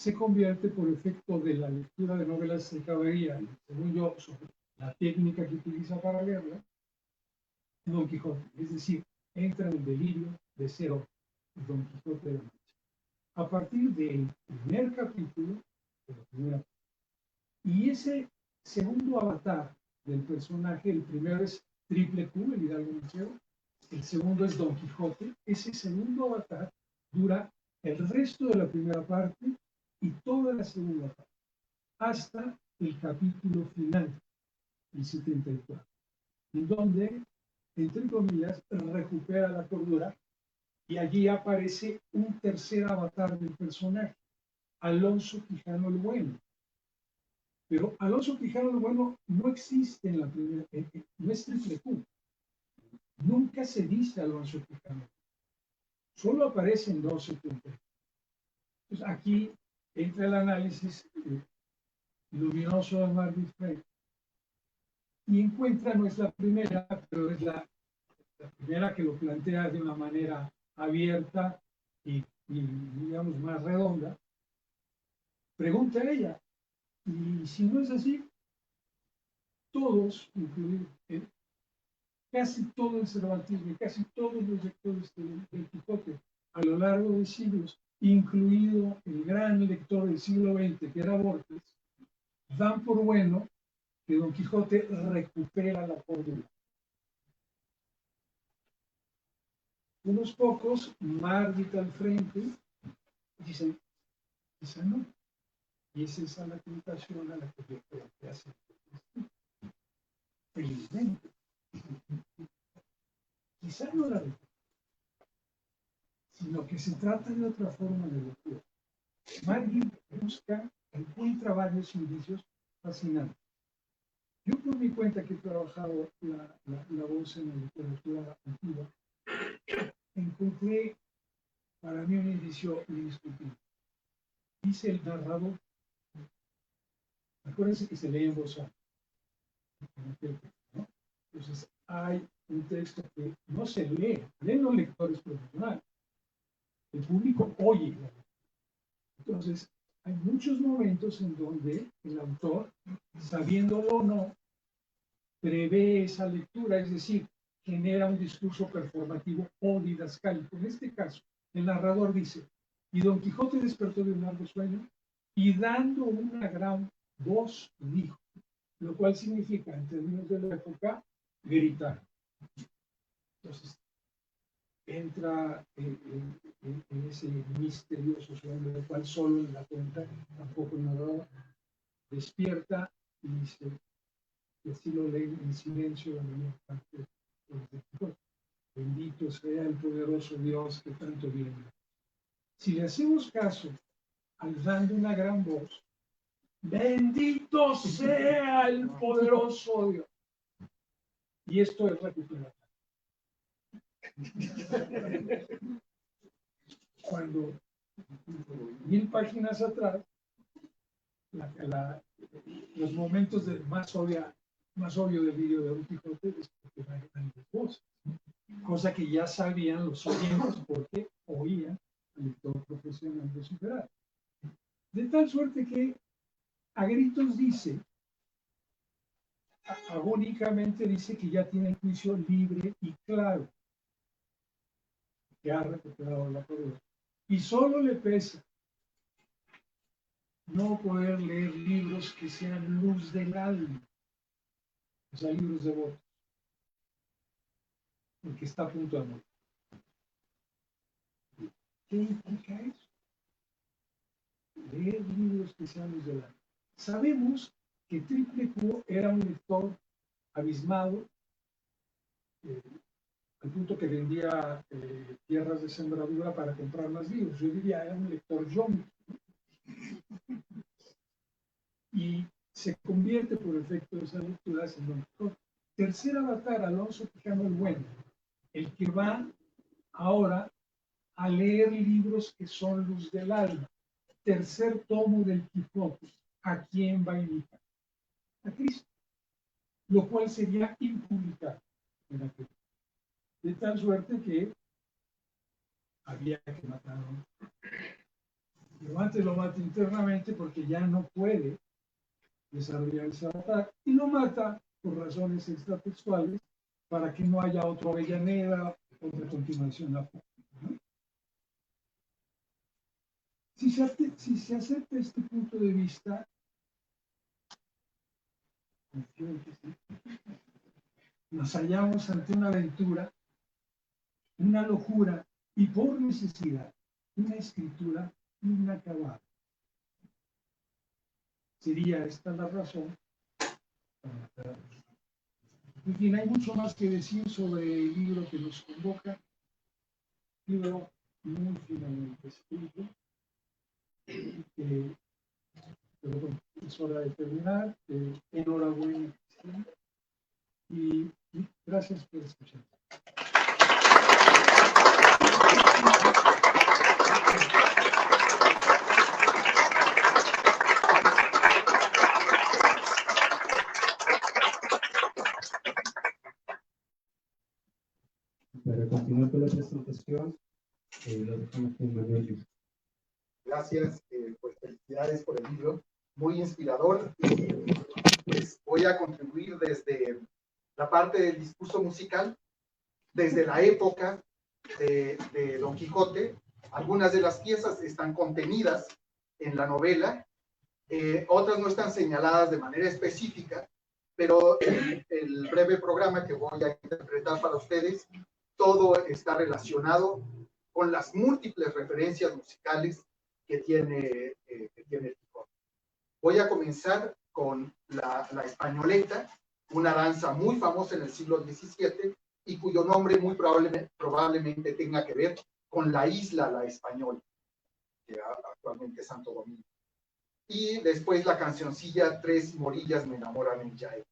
se convierte por efecto de la lectura de novelas de caballería, según yo, sobre la técnica que utiliza para leerla, en Don Quijote. Es decir, entra en el delirio de ser Don Quijote de la Mancha. A partir del primer capítulo, de la primera, y ese segundo avatar del personaje, el primero es Triple Q, el hidalgo manchego, el segundo es Don Quijote. Ese segundo avatar dura el resto de la primera parte y toda la segunda parte, hasta el capítulo final, el 74, en donde, entre comillas, recupera la cordura y allí aparece un tercer avatar del personaje, Alonso Quijano el Bueno. Pero Alonso Quijano el Bueno no existe en la primera, no es Triple Q. Nunca se dice Alonso Quijano. Solo aparece en 270. Entonces aquí entra el análisis luminoso de Margit Frey y encuentra, no es la primera, pero es la primera que lo plantea de una manera abierta y digamos más redonda. Pregunta a ella, y si no es así, todos, incluido casi todo el Cervantismo y casi todos los lectores del Quijote a lo largo de siglos, incluido el gran lector del siglo XX, que era Borges, dan por bueno que Don Quijote recupera la cordura. Unos pocos, Margit al frente, dicen, quizá no. Y es esa la tentación a la que yo creo que hace. Felizmente. Quizá no la recupera, sino que se trata de otra forma de lectura. Margit encuentra varios indicios fascinantes. Yo por mi cuenta que he trabajado la voz en la literatura antigua, encontré para mí un indicio indiscutible. Dice el narrador, acuérdense que se lee en voz alta, ¿no? Entonces hay un texto que no se lee, leen los lectores profesionales, el público oye. Entonces hay muchos momentos en donde el autor, sabiéndolo o no, prevé esa lectura, es decir, genera un discurso performativo o didascálico. En este caso, el narrador dice, y Don Quijote despertó de un largo sueño y dando una gran voz dijo, lo cual significa, en términos de la época, gritar. Entonces, entra en ese misterioso sueño, del cual solo en la cuenta, tampoco el narrador, despierta y dice, y así lo leen en silencio la mayor parte de los lectores. Bendito sea el poderoso Dios que tanto viene. Si le hacemos caso al dando una gran voz, bendito sea el poderoso Dios. Y esto es recuperar. Cuando 1000 páginas atrás, los momentos más obvio del vídeo de Don Quijote es que no hay grandes voces, cosa que ya sabían los oyentes porque oían al lector profesional de superar. De tal suerte que a gritos dice, agónicamente dice que ya tiene el juicio libre y claro, que ha recuperado la cordura. Y solo le pesa no poder leer libros que sean luz del alma, o sea, libros devotos, porque está a punto de morir. ¿Qué implica eso? Leer libros que sean luz del alma. Sabemos que Triple Q era un lector abismado, al punto que vendía tierras de sembradura para comprar más libros. Yo diría, era un lector yonki. Y se convierte por efecto de esas lecturas en Don Quijote. Tercer avatar, Alonso Quijano el Bueno, el que va ahora a leer libros que son luz del alma. Tercer tomo del Quijote. ¿A quién va a imitar? A Cristo. Lo cual sería impublicado en aquel. De tal suerte que había que matar Cervantes lo mata internamente porque ya no puede desarrollar ese ataque y lo mata por razones extratextuales para que no haya otro Avellaneda, otra continuación. ¿No? Si se acepta este punto de vista, nos hallamos ante una aventura, una locura y por necesidad, una escritura inacabada. Sería esta la razón. En fin, hay mucho más que decir sobre el libro que nos convoca. Libro muy finamente escrito. Pero bueno, es hora de terminar. Enhorabuena, Cristina. Y gracias por escuchar. Para continuar con la presentación, lo dejamos con Manuel. Gracias, pues felicidades por el libro, muy inspirador. Pues voy a contribuir desde la parte del discurso musical, desde la época de Don Quijote. Algunas de las piezas están contenidas en la novela, otras no están señaladas de manera específica, pero el breve programa que voy a interpretar para ustedes, todo está relacionado con las múltiples referencias musicales que tiene el Quijote. Voy a comenzar con la españoleta, una danza muy famosa en el siglo XVII y cuyo nombre muy probablemente tenga que ver con la isla La Española, que actualmente es Santo Domingo. Y después la cancioncilla Tres morillas me enamoran en Jaén.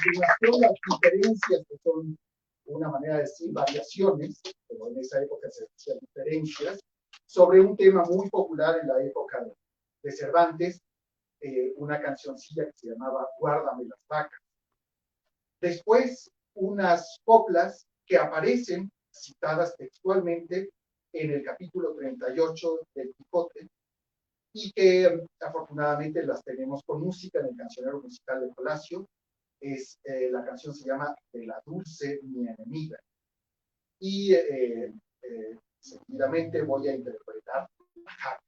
continuación, las diferencias, que son una manera de decir variaciones, pero en esa época se decían diferencias, sobre un tema muy popular en la época de Cervantes, una cancioncilla que se llamaba Guárdame las vacas. Después, unas coplas que aparecen citadas textualmente en el capítulo 38 del Quijote, y que afortunadamente las tenemos con música en el cancionero musical de Palacio. La canción se llama De la dulce mi enemiga. Y seguidamente voy a interpretar Jaca.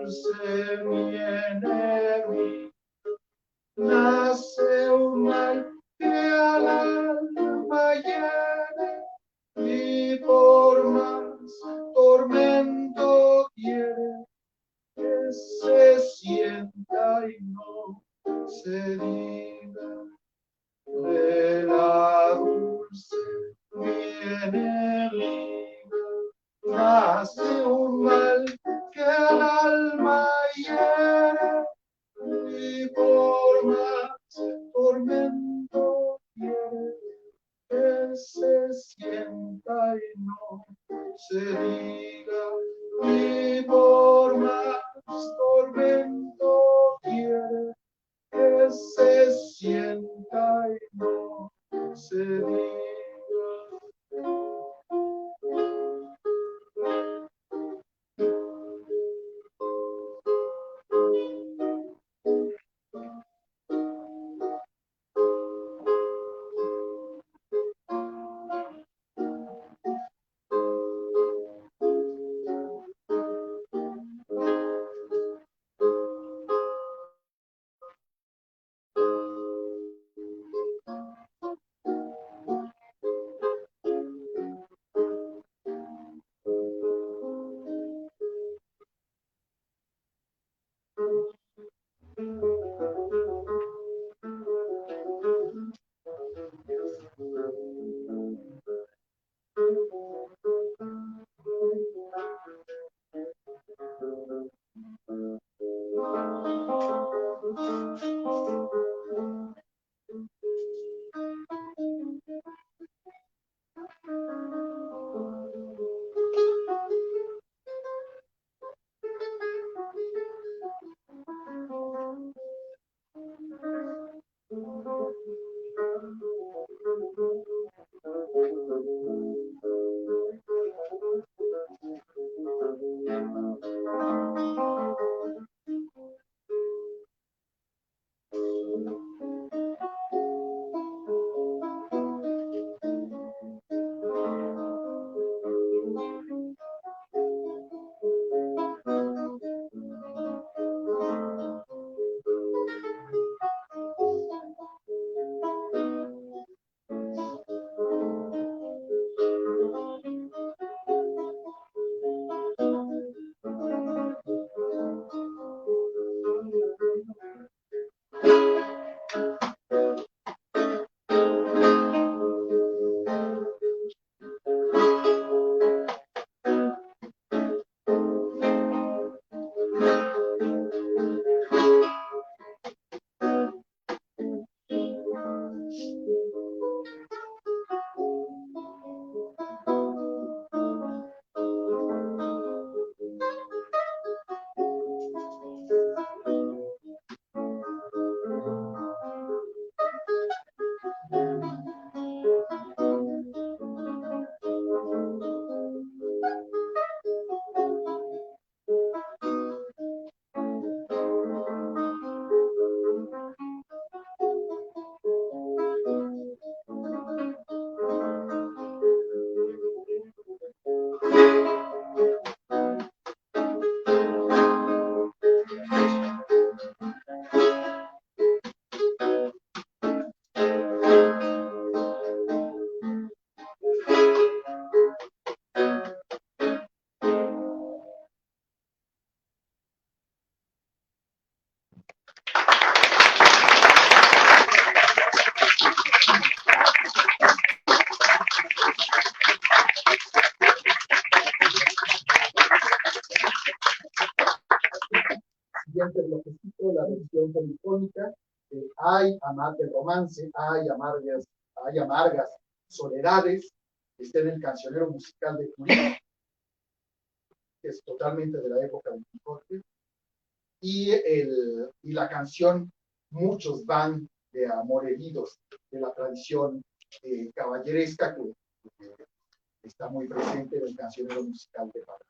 dulce viene mi, nace un mal que al alma hiere, y por más tormento quiere que se sienta y no se diga. De la dulce viene nace un mal que al alma hiere, y por más tormento quiere que se sienta y no se diga, y por más tormento quiere que se sienta y no se diga. Siguiente bloquecito, la versión polifónica. Hay del romance, hay amargas soledades. Está en el cancionero musical de Turín, que es totalmente de la época del Quijote. Y la canción Muchos van de amor heridos, de la tradición caballeresca que está muy presente en el cancionero musical de Parras.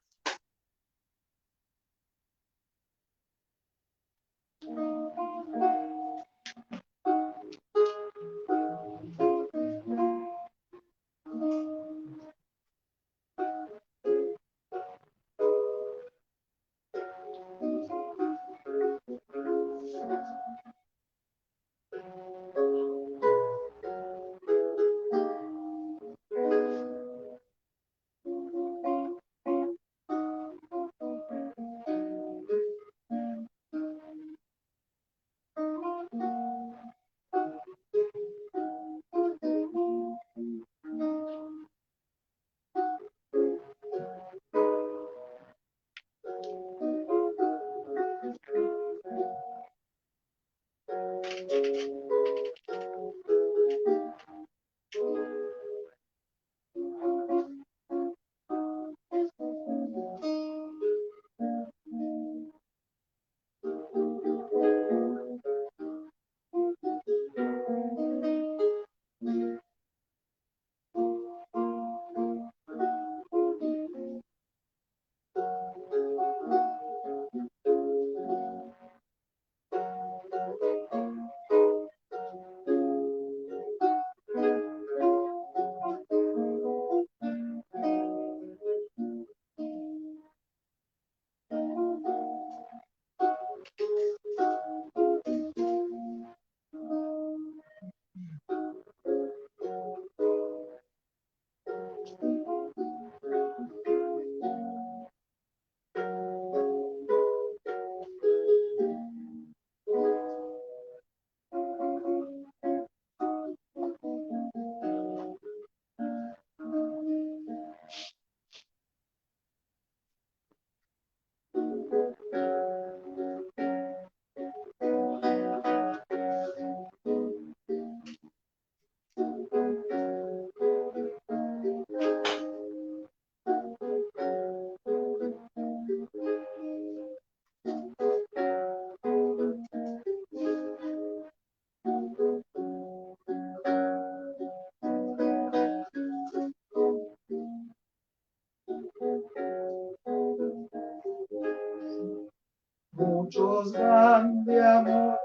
Muchos dan de amor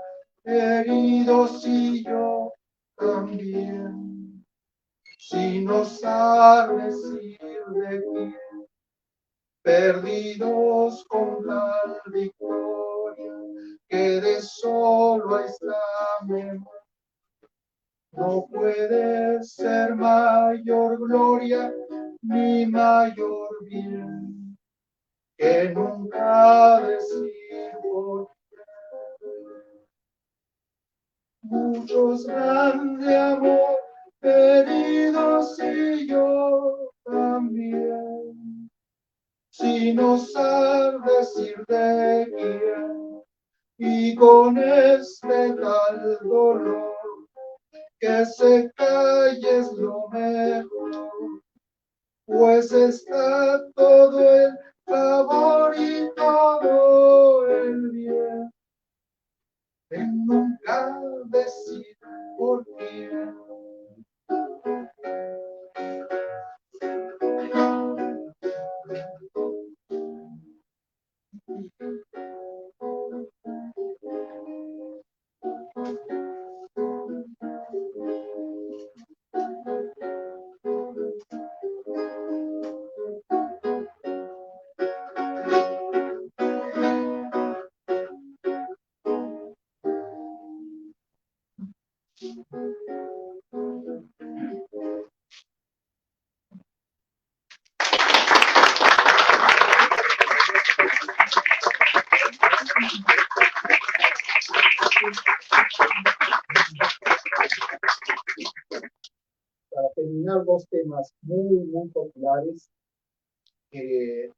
heridos y yo también. Si no sabes ir de ti, perdidos con tal victoria, que de solo es la memoria. No puede ser mayor gloria ni mayor bien que nunca decir por muchos grandes amor heridos y yo también. Si no sabes decir de quién y con este tal dolor que se calle es lo mejor, pues está todo el favor y todo el bien en nunca decir por quién. Para terminar, dos temas muy populares que,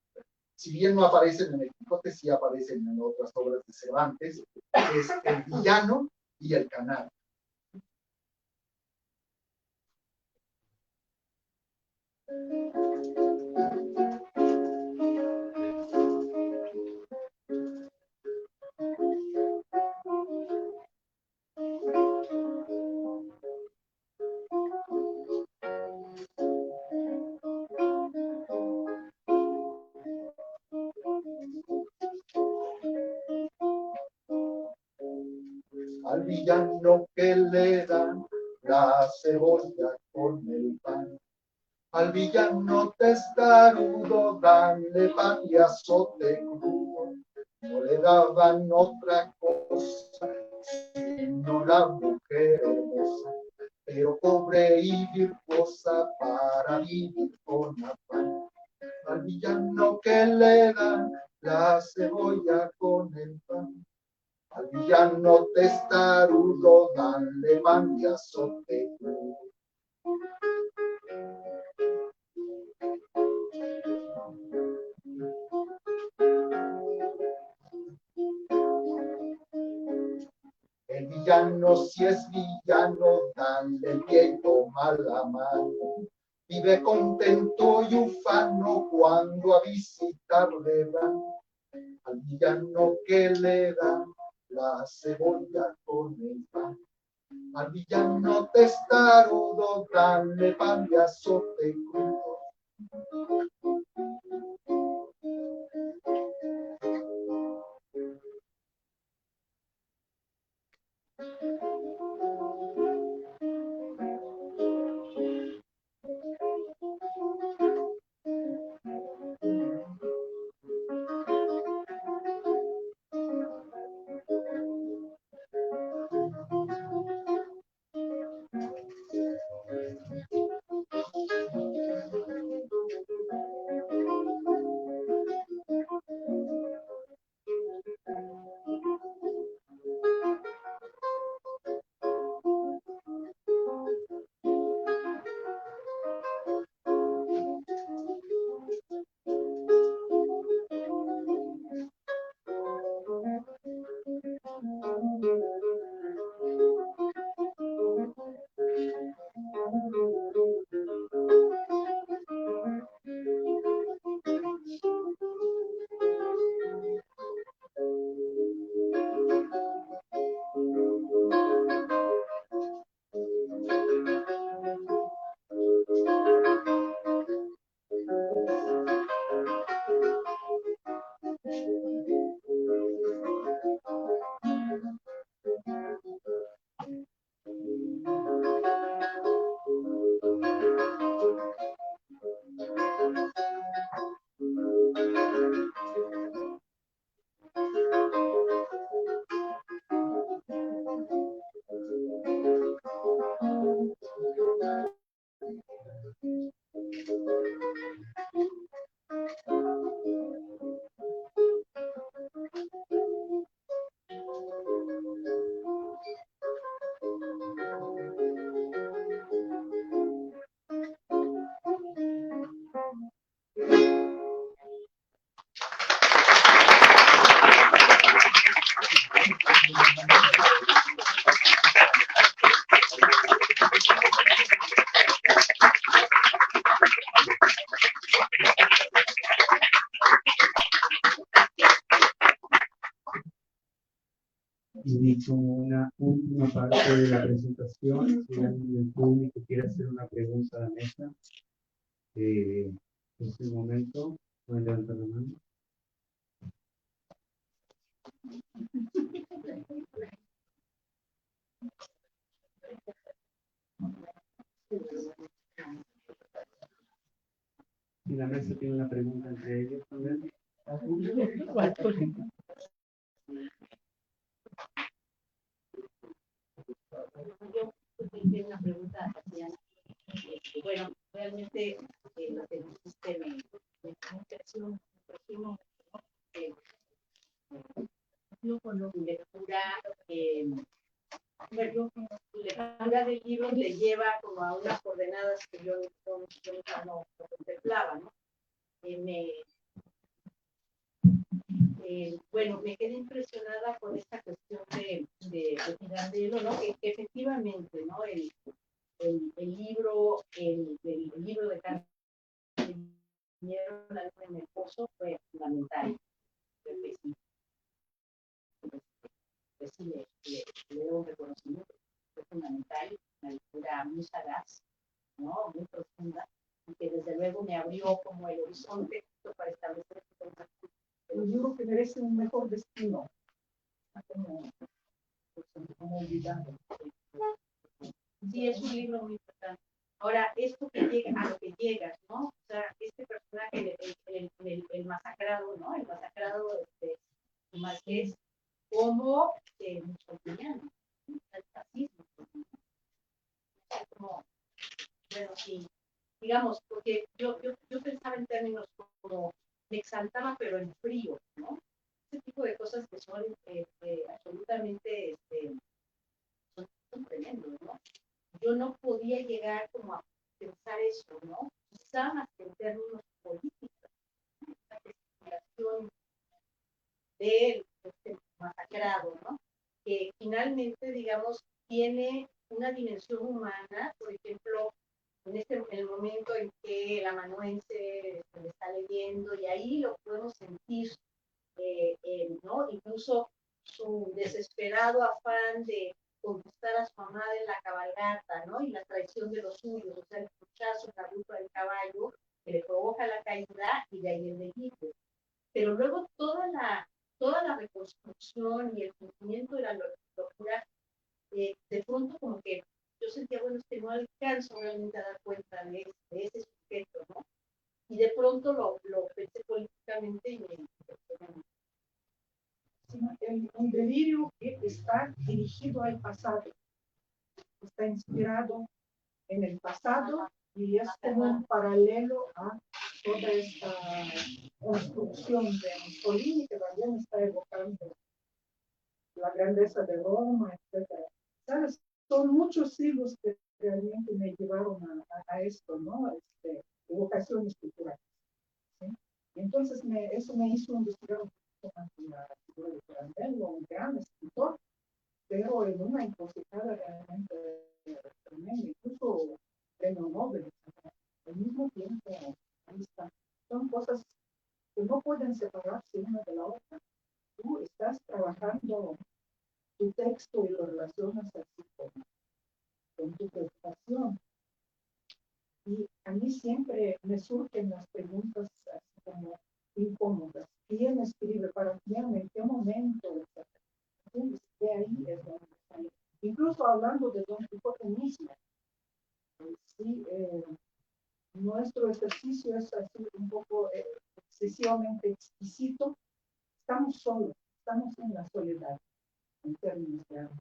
si bien no aparecen en el Quijote, sí aparecen en otras obras de Cervantes, es el villano y el canal. Al villano que le dan la cebolla con el pan. Al villano testarudo danle pan y azote crudo. No le daban otra cosa sino la mujer hermosa, pero pobre y virtuosa para vivir con afán. Al villano que le dan la cebolla con el pan. Al villano testarudo danle pan y azote crudo. El villano, si es villano, danle el pie y toma la mano. Vive contento y ufano cuando a visitarle van. Al villano que le dan la cebolla con el pan. Al villano testarudo danle pan y azote crudo. Y como una última parte de la presentación, si alguien del público quiere hacer una pregunta a la mesa, en este momento, pueden levantar la mano. Si la mesa tiene una pregunta entre ellos también. Yo tengo una pregunta, Tatiana. Bueno, realmente lo que dijiste me impresionó muchísimo. Yo con tu lectura, bueno, tu lectura del libro te lleva como a unas coordenadas que yo nunca no contemplaba, ¿no? Bueno, me quedé impresionada con esta cuestión de Pirandello, ¿no? Que efectivamente, ¿no? El libro de Carlos La luna en el pozo fue fundamental. Pues sí, le doy un reconocimiento, fue fundamental, una lectura muy sagaz, ¿no? Muy profunda, y que desde luego me abrió como el horizonte para establecer El libro que merece un mejor destino. Como olvidado. Sí, es un libro muy importante. Ahora, esto que llega, a lo que llegas, ¿no? O sea, este personaje, el masacrado, ¿no? El masacrado, Márquez, como musulmán, el fascismo. Como, bueno, sí, digamos, porque yo pensaba en términos como me exaltaba, pero en frío, ¿no? Ese tipo de cosas que son absolutamente, son tremendos, ¿no? Yo no podía llegar como a pensar eso, ¿no? Quizá más que en términos políticos, la gesticulación de masacrado, ¿no? Que finalmente, digamos, tiene una dimensión humana, por ejemplo, en el momento en que el amanuense le está leyendo, y ahí lo podemos sentir, ¿no? Incluso su desesperado afán de conquistar a su amada en la cabalgata, ¿no? Y la traición de los suyos, o sea, el flechazo en la ruta del caballo que le provoca la caída y de ahí el delito. Pero luego toda la reconstrucción y el cumplimiento de la locura, de pronto como que yo sentía, bueno, no alcanzo realmente a dar cuenta de ese sujeto, ¿no? Y de pronto lo pensé políticamente y me impresionó. Un delirio que está dirigido al pasado, está inspirado en el pasado y es como un paralelo a toda esta construcción de Mussolini que también está evocando la grandeza de Roma, etc. ¿Sabes? Son muchos siglos que realmente me llevaron a esto, ¿no? Evocaciones culturales. ¿Sí? Entonces eso me hizo investigar un poco más de la figura de Pirandello, un gran escritor, pero en una encrucijada realmente tremenda, incluso premio Nobel. Al mismo tiempo, ahí está. Son cosas que no pueden separarse una de la otra. Tú estás trabajando tu texto y lo relacionas así con tu preocupación. Y a mí siempre me surgen las preguntas así como incómodas. ¿Quién escribe para quién? ¿En qué momento? De ahí es donde sale. Incluso hablando de Don Quijote mismo. Sí, nuestro ejercicio es así un poco excesivamente exquisito. Estamos solos, estamos en la soledad, en términos de arte.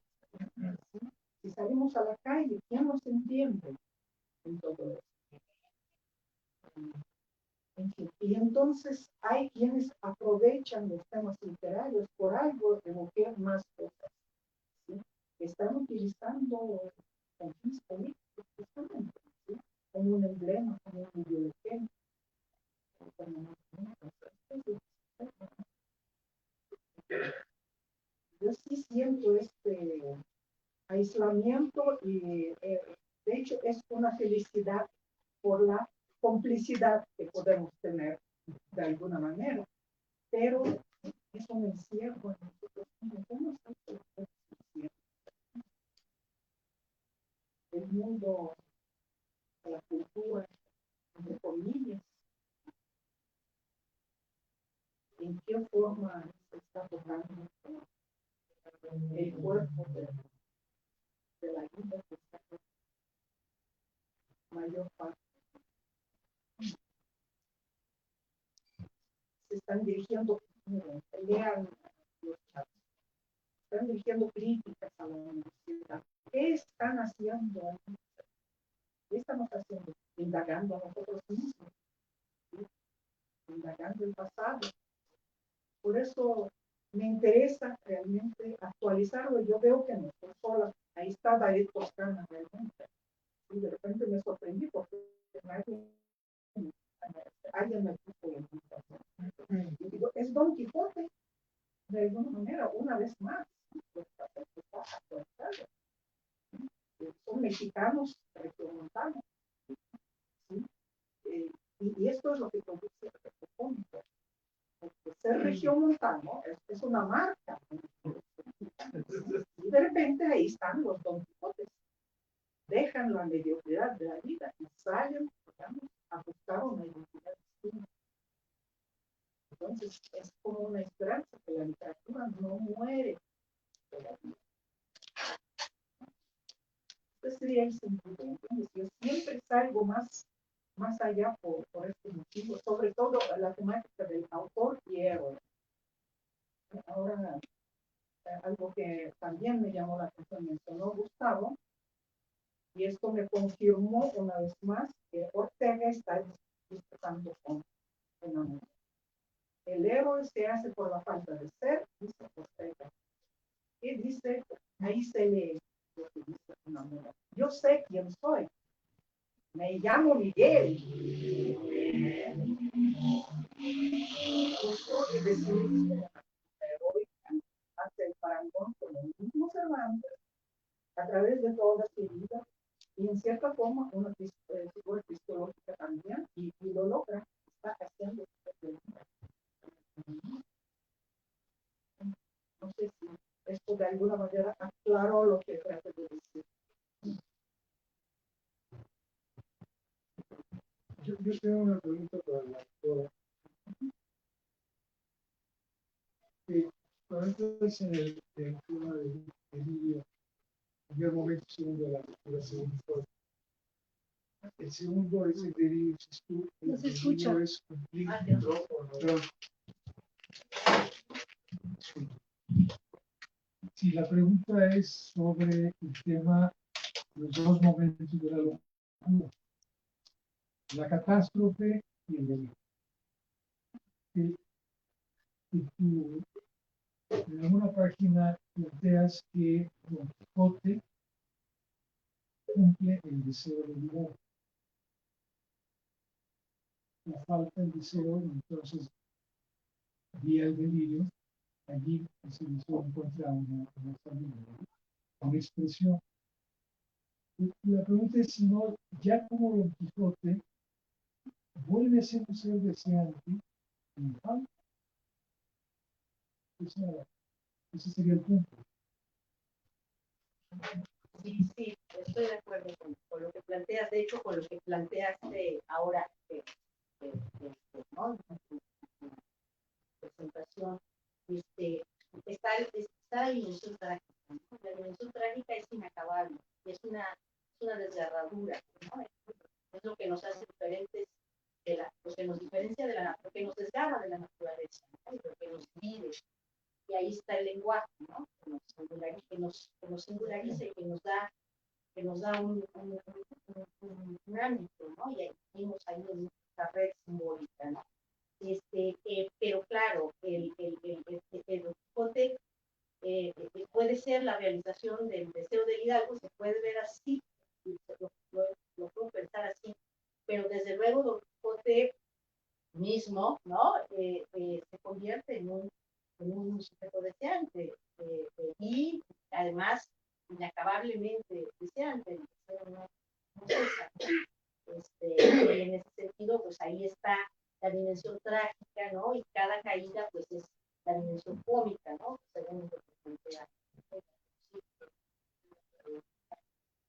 ¿Sí? Si salimos a la calle, ¿quién nos entiende en todo esto? Y entonces hay quienes aprovechan los temas literarios por algo de evocar más cosas. ¿Sí? Están utilizando con fines políticos, justamente, ¿sí? Como un emblema, como un ideología. Yo sí siento este aislamiento y de hecho es una felicidad por la complicidad que podemos tener de alguna manera, pero es un encierro en nosotros mismos. El mundo, la cultura, entre comillas, en qué forma se está tocando el cuerpo de la vida que está en mayor parte. Se están dirigiendo, lean los chats, están dirigiendo críticas a la universidad. ¿Qué están haciendo? ¿Qué estamos haciendo? Indagando a nosotros mismos, ¿sí? Indagando el pasado. Por eso me interesa realmente actualizarlo. Yo veo que no estoy sola. Ahí está David Toscana realmente. Y de repente me sorprendí porque alguien me puso la invitación. Y digo, es Don Quijote, de alguna manera, una vez más. Son mexicanos regiomontanos. ¿Sí? Y esto es lo que produce el regiomontano. Ser regiomontano es una marca. Y de repente ahí están los Don Quijotes. Dejan la mediocridad de la vida y salen, digamos, a buscar una identidad distinta. Entonces es como una esperanza que la literatura no muere todavía. Este sería el sentido. Entonces yo siempre salgo más allá por este motivo, sobre todo la temática del autor y héroe. Ahora, algo que también me llamó la atención, mencionó Gustavo, y esto me confirmó una vez más que Ortega está disputando con una mujer. El héroe se hace por la falta de ser, dice Ortega. Y dice, ahí se lee lo que dice una mujer. Yo sé quién soy. Me llamo Miguel. Justo decidí hace el parangón con el mismo Cervantes a través de toda su vida y en cierta forma una figura cristológica también y lo logra, está haciendo no sé si esto de alguna manera aclaró lo que traté de decir. Yo tengo una pregunta para la doctora. Cuando entras en el tema del libro, primer momento, segundo, la segunda cosa. El segundo es el de dices tú, no se escucha. Es cumplir Si la pregunta es sobre el tema, los dos momentos de la locura, la catástrofe y el delito. Y tú, en una página planteas que Don Quijote cumple el deseo del libro. La falta el deseo, entonces, vía el delirio, allí se encuentra una expresión. Y la pregunta es si no, ya como Don Quijote, vuelve a ser un ser deseante en falta. Ese sería el punto. Sí, estoy de acuerdo con lo que planteas, de hecho, con lo que planteaste ahora, ¿no? En tu presentación, está la dimensión trágica, ¿no? La dimensión trágica es inacabable, es una desgarradura, ¿no? Es lo que nos hace diferentes, lo que nos diferencia lo que nos desgarra de la naturaleza, ¿no? Lo que nos divide. Y ahí está el lenguaje, ¿no? Que nos singulariza y que nos da un ámbito, ¿no? Y ahí vimos ahí esta red simbólica, ¿no? realización del deseo del hidalgo se puede ver así, lo puedo pensar así, pero desde luego Don Quijote mismo, ¿no? Se convierte en un sujeto deseante y además inacabablemente deseante, no cesa. Y en ese sentido, pues ahí está la dimensión trágica, ¿no? Y cada caída, pues es la dimensión cómica, ¿no? Según lo que plantea.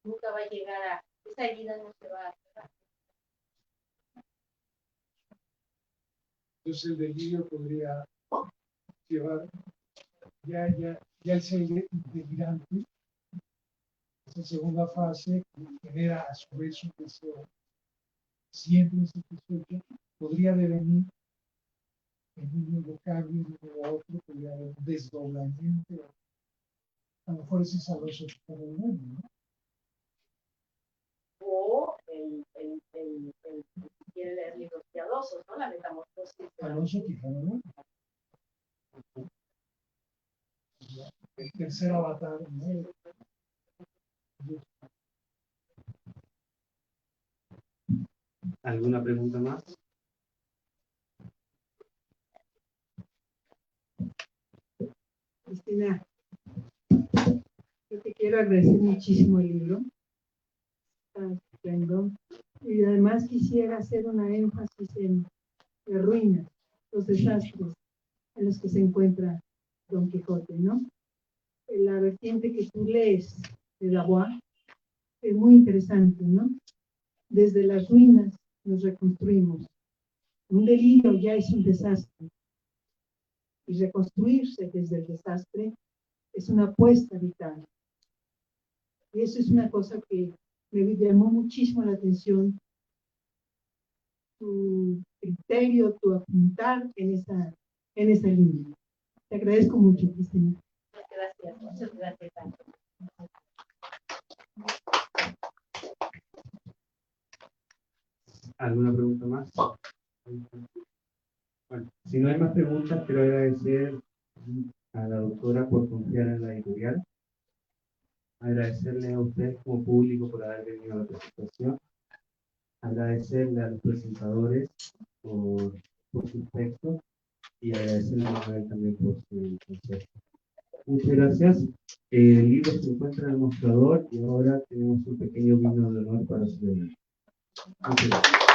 Nunca va a llegar a, esa herida no se va a cerrar. Entonces el delirio podría llevar ya el ser delirante, esa segunda fase que genera a su vez un deseo siempre insatisfecho, podría devenir en un nuevo cambio, de uno a otro, podría haber un desdoblamiento. A lo mejor ese es Alonso Quijano, ¿no? O el quiere leer libros piadosos, ¿no? La metamorfosis. Alonso Quijano, el tercer avatar, ¿no? ¿Alguna pregunta más? Cristina, yo te quiero agradecer muchísimo el libro. Está estupendo. Y además quisiera hacer una énfasis en las ruinas, los desastres en los que se encuentra Don Quijote, ¿no? La vertiente que tú lees de Labois es muy interesante, ¿no? Desde las ruinas nos reconstruimos. Un delirio ya es un desastre. Y reconstruirse desde el desastre es una apuesta vital. Y eso es una cosa que me llamó muchísimo la atención, tu criterio, tu apuntar en esa línea. Te agradezco mucho, Cristina. Gracias, muchas gracias. ¿Alguna pregunta más? Bueno, si no hay más preguntas, quiero agradecer a la doctora por confiar en la editorial, agradecerle a ustedes como público por haber venido a la presentación, agradecerle a los presentadores por sus textos y agradecerle a Manuel también por su consejo. Muchas gracias. El libro se encuentra en el mostrador y ahora tenemos un pequeño vino de honor para celebrar. Muchas gracias.